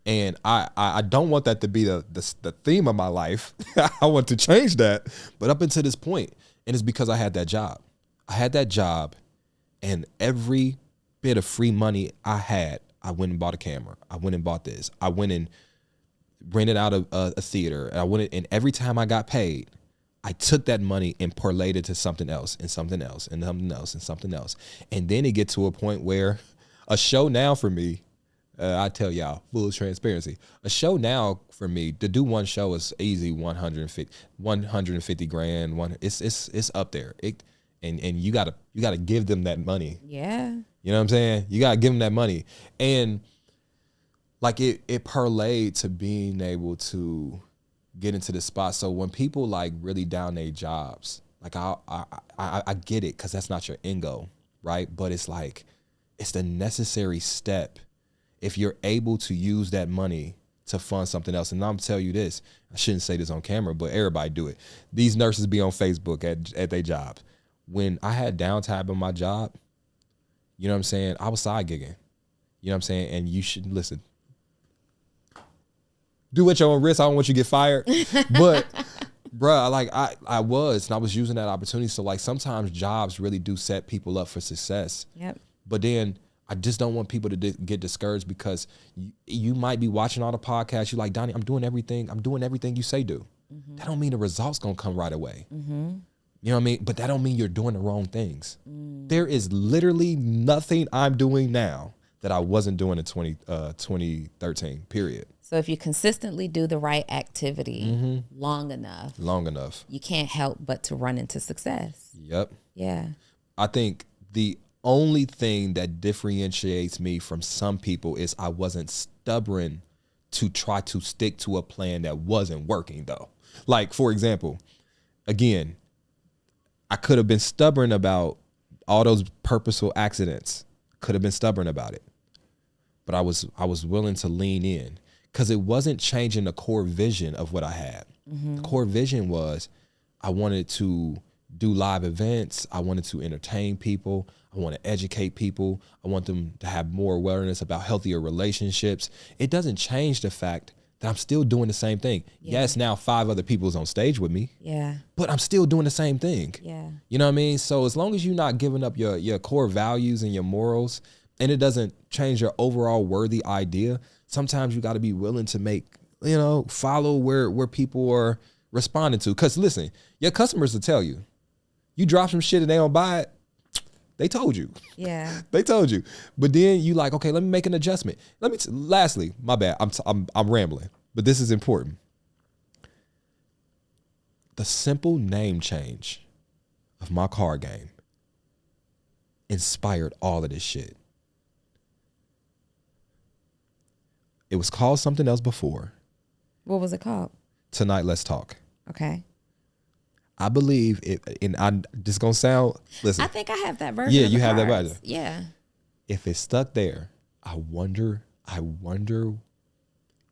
And I don't want that to be the theme of my life. I want to change that. But up until this point, and it's because I had that job. I had that job, and every bit of free money I had, I went and bought a camera. I went and bought this. I went and rented out a theater. And every time I got paid, I took that money and parlayed it to something else and something else and something else and something else. And then it get to a point where a show now for me, I tell y'all, full transparency, a show now for me, to do one show is easy, 150 grand. It's up there. And you gotta give them that money. Yeah. You know what I'm saying? You gotta give them that money. And like it parlayed to being able to get into the spot. So when people like really down their jobs, like I get it, because that's not your end goal, right? But it's like, it's the necessary step if you're able to use that money to fund something else. And I'm tell you this, I shouldn't say this on camera, but everybody do it. These nurses be on Facebook at their jobs. When I had downtime on my job, you know what I'm saying, I was side gigging. You know what I'm saying? And you should listen. Do at your own risk. I don't want you to get fired. But bruh, like I was using that opportunity. So like sometimes jobs really do set people up for success. Yep. But then I just don't want people to get discouraged because you might be watching all the podcasts. You're like, Donnie, I'm doing everything you say do. Mm-hmm. That don't mean the results gonna come right away. Mm-hmm. You know what I mean? But that don't mean you're doing the wrong things. There is literally nothing I'm doing now that I wasn't doing in 2013, period. So if you consistently do the right activity long enough, you can't help but to run into success. Yep. Yeah. I think the only thing that differentiates me from some people is I wasn't stubborn to try to stick to a plan that wasn't working though. Like, for example, again, I could have been stubborn about all those purposeful accidents. Could have been stubborn about it. But I was willing to lean in because it wasn't changing the core vision of what I had. Mm-hmm. The core vision was I wanted to do live events. I wanted to entertain people. I want to educate people. I want them to have more awareness about healthier relationships. It doesn't change the fact that I'm still doing the same thing. Yeah. Yes, now 5 other people's on stage with me. Yeah. But I'm still doing the same thing. Yeah. You know what I mean? So as long as you're not giving up your core values and your morals, and it doesn't change your overall worthy idea, sometimes you got to be willing to follow where people are responding to. Because listen, your customers will tell you, you drop some shit and they don't buy it, they told you. Yeah. They told you. But then you like, okay, let me make an adjustment. Lastly, my bad, I'm rambling, but this is important. The simple name change of my card game inspired all of this shit. It was called something else before. What was it called? Tonight, Let's Talk. Okay. I believe it, and I'm just gonna sound. Listen, I think I have that version. Yeah, of you the have that cards. version. Yeah. If it stuck there, I wonder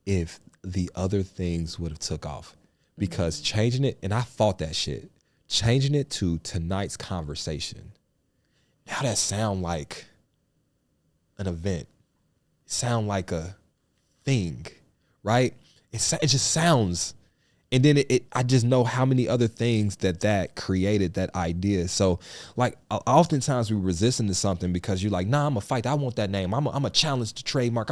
if the other things would have took off, because changing it, and I fought that shit, changing it to tonight's conversation. Now that sound like an event, sound like a thing, right? It just sounds, and then I just know how many other things that created that idea. So like oftentimes we resisting to something because you're like, nah, I'm a fight. I want that name. I'm a challenge the trademark.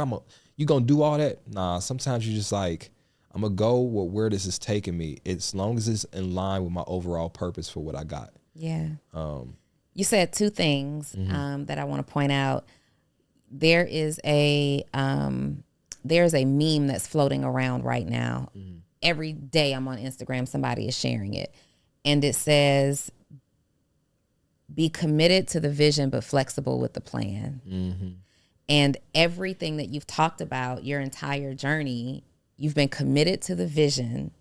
You gonna do all that? Nah, sometimes you just like, I'm gonna go where this is taking me, as long as it's in line with my overall purpose for what I got. Yeah. You said 2 things that I want to point out. There is a meme that's floating around right now. Every day I'm on Instagram, somebody is sharing it. And it says, be committed to the vision, but flexible with the plan. Mm-hmm. And everything that you've talked about your entire journey, you've been committed to the vision,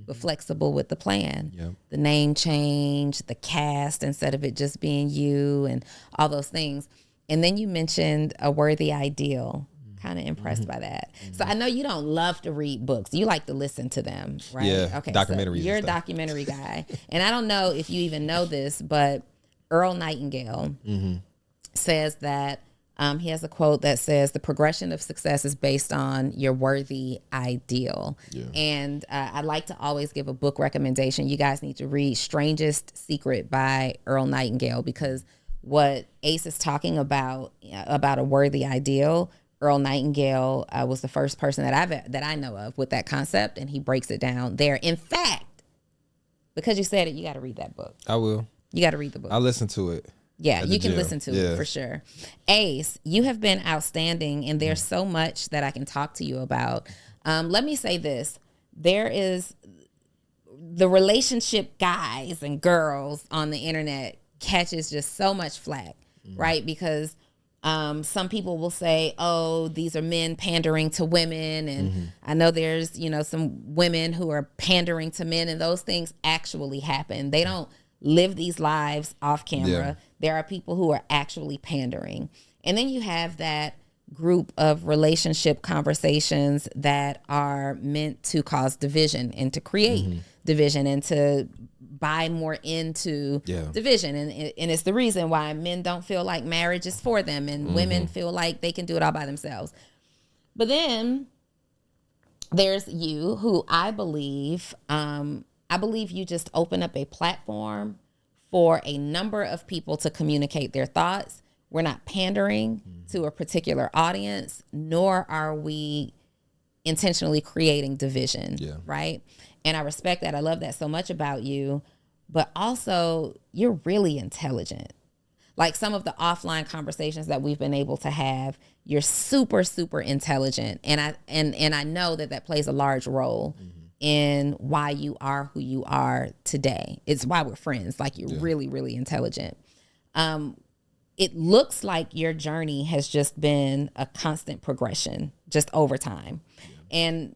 but flexible with the plan. Yep. The name change, the cast, instead of it just being you, and all those things. And then you mentioned a worthy ideal. Kind of impressed by that. So I know you don't love to read books. You like to listen to them, right? Yeah, okay, documentaries. So you're a documentary guy. And I don't know if you even know this, but Earl Nightingale says that he has a quote that says, the progression of success is based on your worthy ideal. Yeah. And I like to always give a book recommendation. You guys need to read Strangest Secret by Earl Nightingale, because what Ace is talking about a worthy ideal, Earl Nightingale was the first person that I know of with that concept, and he breaks it down there. In fact, because you said it, you got to read that book. I will. You got to read the book. I'll listen to it. Yeah, you can listen to it for sure. Ace, you have been outstanding, and there's so much that I can talk to you about. Let me say this. There is the relationship guys and girls on the internet catches just so much flack, right? Because some people will say, oh, these are men pandering to women. And I know there's, some women who are pandering to men, and those things actually happen. They don't live these lives off camera. Yeah. There are people who are actually pandering. And then you have that group of relationship conversations that are meant to cause division and to create division and to buy more into division. And it's the reason why men don't feel like marriage is for them and women feel like they can do it all by themselves. But then there's you, who I believe you just open up a platform for a number of people to communicate their thoughts. We're not pandering to a particular audience, nor are we intentionally creating division, right? And I respect that. I love that so much about you. But also, you're really intelligent. Like some of the offline conversations that we've been able to have, you're super, super intelligent. And I know that plays a large role in why you are who you are today. It's why we're friends. Like, you're really, really intelligent. It looks like your journey has just been a constant progression just over time. And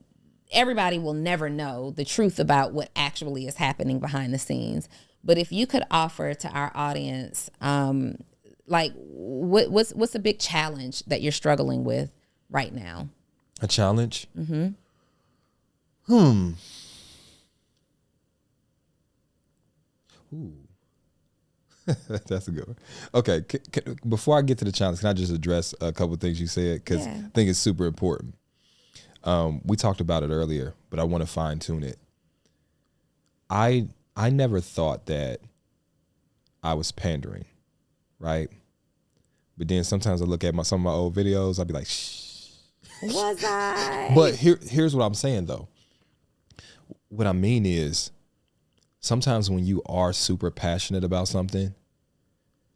everybody will never know the truth about what actually is happening behind the scenes. But if you could offer to our audience, like what's a big challenge that you're struggling with right now? A challenge? Ooh. That's a good one. Okay, before I get to the challenge, can I just address a couple of things you said? Because I think it's super important. We talked about it earlier, but I want to fine tune it. I never thought that I was pandering, right? But then sometimes I look at some of my old videos, I'll be like, shh. Was I? But here's what I'm saying, though. What I mean is, sometimes when you are super passionate about something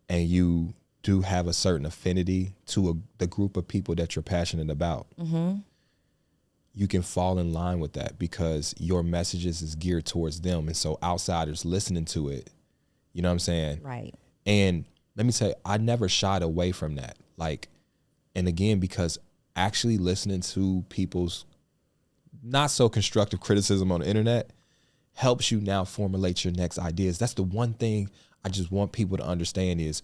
and you do have a certain affinity to the group of people that you're passionate about, you can fall in line with that because your messages is geared towards them. And so outsiders listening to it, you know what I'm saying? Right. And let me say, I never shied away from that. Like, and again, because actually listening to people's not so constructive criticism on the internet helps you now formulate your next ideas. That's the one thing I just want people to understand is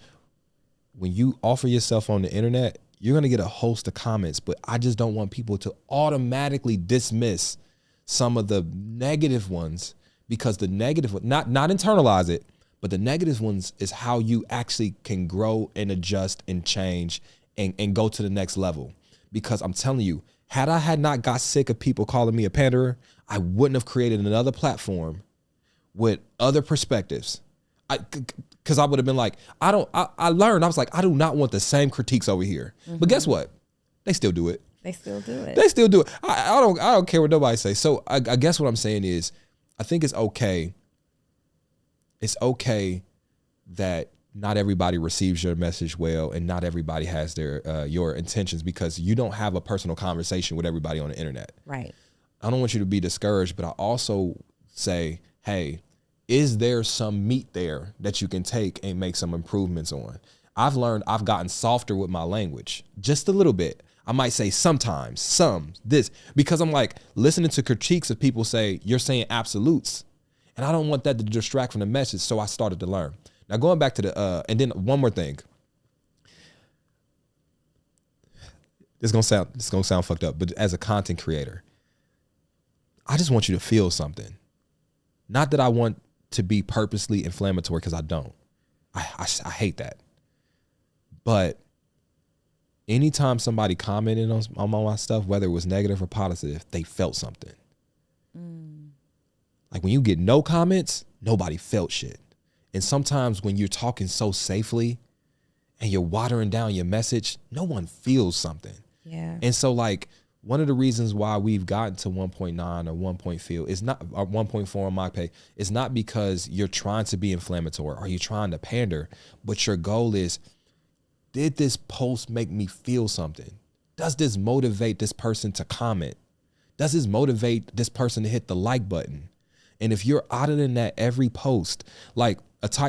when you offer yourself on the internet, you're going to get a host of comments, but I just don't want people to automatically dismiss some of the negative ones because the negative, not internalize it, but the negative ones is how you actually can grow and adjust and change and go to the next level. Because I'm telling you, had I not got sick of people calling me a panderer, I wouldn't have created another platform with other perspectives. Because I would have been like, I learned, I was like, I do not want the same critiques over here. But guess what? They still do it. They still do it. They still do it. I don't care what nobody say. So I guess what I'm saying is, I think it's okay. It's okay that not everybody receives your message well and not everybody has their your intentions because you don't have a personal conversation with everybody on the internet. Right. I don't want you to be discouraged, but I also say, hey, is there some meat there that you can take and make some improvements on? I've learned I've gotten softer with my language, just a little bit. I might say sometimes, because I'm like listening to critiques of people say, you're saying absolutes. And I don't want that to distract from the message. So I started to learn. Now going back to and then one more thing. It's gonna sound fucked up, but as a content creator, I just want you to feel something. Not that I want to be purposely inflammatory, because I don't. I hate that. But anytime somebody commented on my stuff, whether it was negative or positive, they felt something. Like when you get no comments, nobody felt shit. And sometimes when you're talking so safely and you're watering down your message, no one feels something. Yeah. And so like one of the reasons why we've gotten to 1.9 or 1.4 is not, or 1.4 on my page, is not because you're trying to be inflammatory or you're trying to pander, but your goal is, did this post make me feel something? Does this motivate this person to comment? Does this motivate this person to hit the like button? And if you're other than that every post, like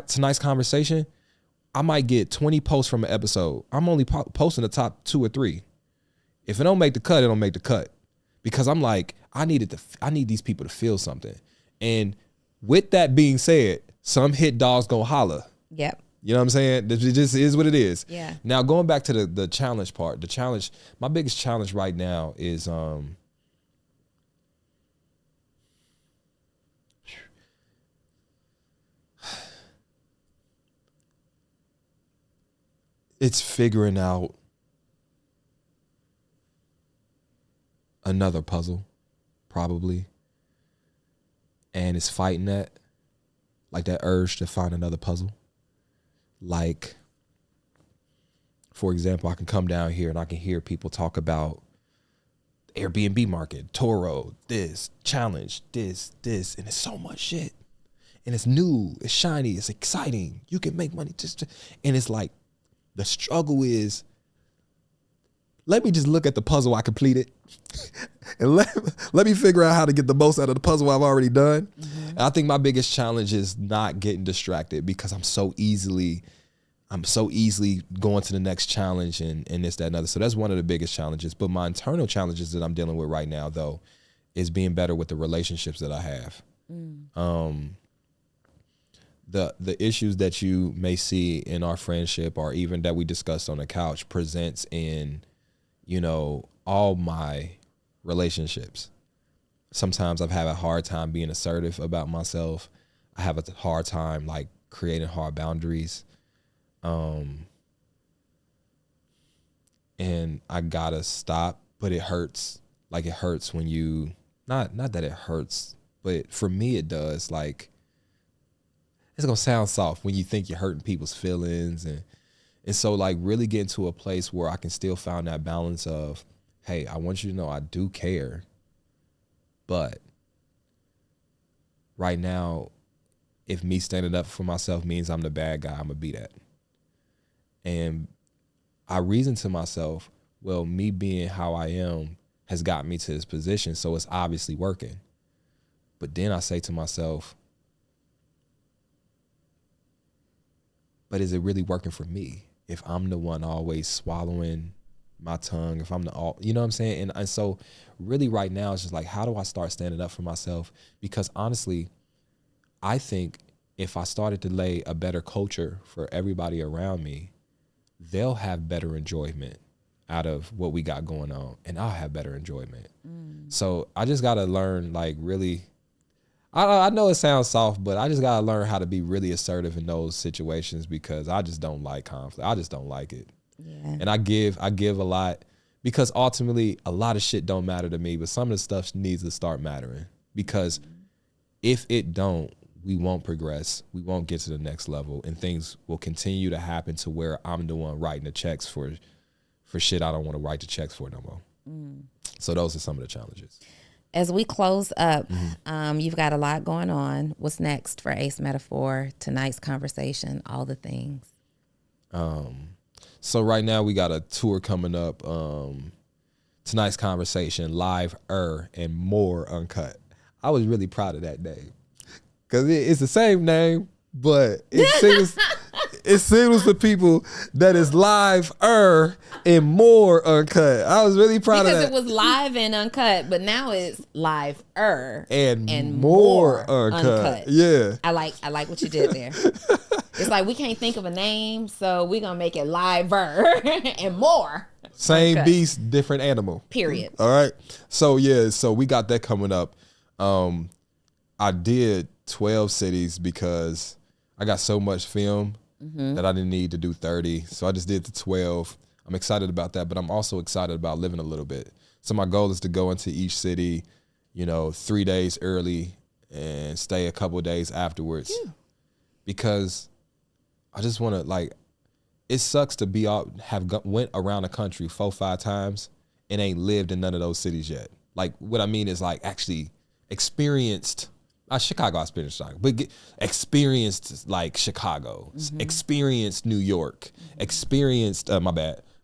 tonight's conversation, I might get 20 posts from an episode. I'm only posting the top 2 or 3. If it don't make the cut, it don't make the cut. Because I'm like, I need these people to feel something. And with that being said, some hit dogs gonna holler. Yep. You know what I'm saying? It just is what it is. Yeah. Now going back to the challenge part, my biggest challenge right now is it's figuring out another puzzle, probably. And it's fighting that, like that urge to find another puzzle. Like, for example, I can come down here and I can hear people talk about Airbnb market, Toro, this, challenge, this, and it's so much shit. And it's new, it's shiny, it's exciting. You can make money and it's like, the struggle is, let me just look at the puzzle I completed and let me figure out how to get the most out of the puzzle I've already done. Mm-hmm. And I think my biggest challenge is not getting distracted because I'm so easily going to the next challenge and this, that, and other. So that's one of the biggest challenges. But my internal challenges that I'm dealing with right now, though, is being better with the relationships that I have. The issues that you may see in our friendship or even that we discussed on the couch presents in, all my relationships. Sometimes I've had a hard time being assertive about myself. I have a hard time like creating hard boundaries. And I gotta stop, but it hurts. Like it hurts when you, not that it hurts, but for me it does. Like, it's gonna sound soft when you think you're hurting people's feelings. And so like really getting to a place where I can still find that balance of, hey, I want you to know I do care, but right now, if me standing up for myself means I'm the bad guy, I'm gonna be that. And I reason to myself, well, me being how I am has got me to this position, so it's obviously working. But then I say to myself, but is it really working for me if I'm the one always swallowing my tongue, if I'm you know what I'm saying? And so really right now it's just like, how do I start standing up for myself? Because honestly, I think if I started to lay a better culture for everybody around me, they'll have better enjoyment out of what we got going on, and I'll have better enjoyment. So I just got to learn, like, really, I know it sounds soft, but I just got to learn how to be really assertive in those situations because I just don't like conflict. I just don't like it. Yeah. And I give a lot because ultimately a lot of shit don't matter to me, but some of the stuff needs to start mattering because if it don't, we won't progress. We won't get to the next level, and things will continue to happen to where I'm the one writing the checks for shit I don't want to write the checks for no more. So those are some of the challenges. As we close up, you've got a lot going on. What's next for Ace Metaphor? Tonight's conversation, all the things. So right now we got a tour coming up. Tonight's conversation, live and more uncut. I was really proud of that name because it's the same name, but it signals to people that it's live and more uncut. I was really proud of that. Because it was live and uncut, but now it's live and more uncut. Yeah. I like what you did there. It's like we can't think of a name, so we're gonna make it liver and more. Same uncut. Beast, different animal. Period. All right. So we got that coming up. I did 12 cities because I got so much film that I didn't need to do 30. So I just did the 12. I'm excited about that, but I'm also excited about living a little bit. So my goal is to go into each city, 3 days early and stay a couple of days afterwards. Yeah. Because I just want to, it sucks to be out, went around the country 4-5 times and ain't lived in none of those cities yet. Like, what I mean is, actually experienced, Chicago, I experienced Chicago, but experienced, Chicago, experienced New York, experienced,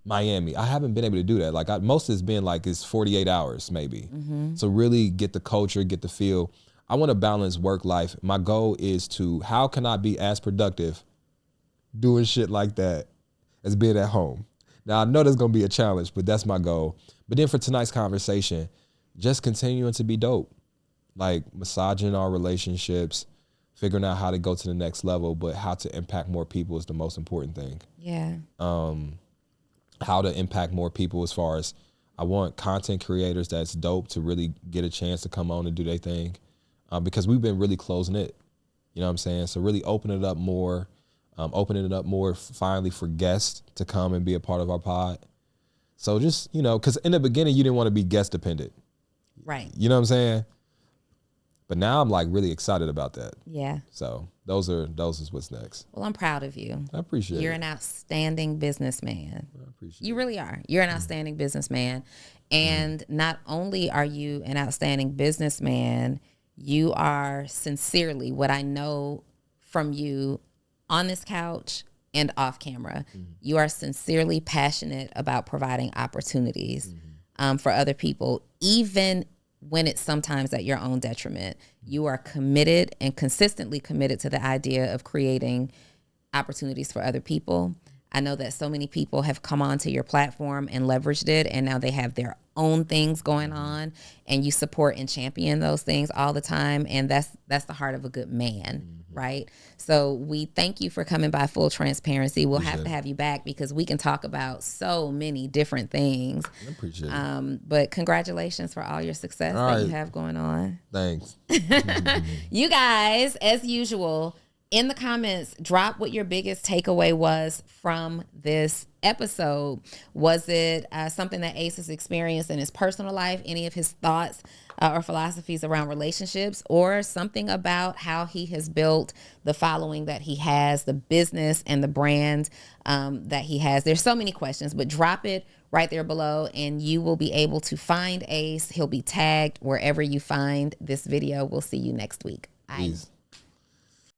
Miami. I haven't been able to do that. Most of it's been, it's 48 hours, maybe. So really get the culture, get the feel. I want to balance work life. My goal is how can I be as productive doing shit like that as being at home? Now, I know there's going to be a challenge, but that's my goal. But then for tonight's conversation, just continuing to be dope. Massaging our relationships, figuring out how to go to the next level, but how to impact more people is the most important thing. Yeah. How to impact more people as far as I want content creators that's dope to really get a chance to come on and do their thing, because we've been really closing it. You know what I'm saying? So really opening it up more finally for guests to come and be a part of our pod. So just, because in the beginning you didn't want to be guest dependent. Right. You know what I'm saying? But now I'm like really excited about that. Yeah. So those is what's next. Well, I'm proud of you. I appreciate it. You're an outstanding businessman. I appreciate You really are. You're an outstanding businessman. And not only are you an outstanding businessman, you are sincerely, what I know from you on this couch and off camera, you are sincerely passionate about providing opportunities for other people, even when it's sometimes at your own detriment. You are committed and consistently committed to the idea of creating opportunities for other people. I know that so many people have come onto your platform and leveraged it, and now they have their own things going on, and you support and champion those things all the time. And that's the heart of a good man, right? So we thank you for coming by Full Transparency. We'll have to have you back because we can talk about so many different things. I appreciate it. But congratulations for all your success that you have going on. Thanks. You guys, as usual, in the comments, drop what your biggest takeaway was from this episode. Was it something that Ace has experienced in his personal life, any of his thoughts or philosophies around relationships, or something about how he has built the following that he has, the business and the brand that he has? There's so many questions, but drop it right there below and you will be able to find Ace. He'll be tagged wherever you find this video. We'll see you next week. Bye. Peace.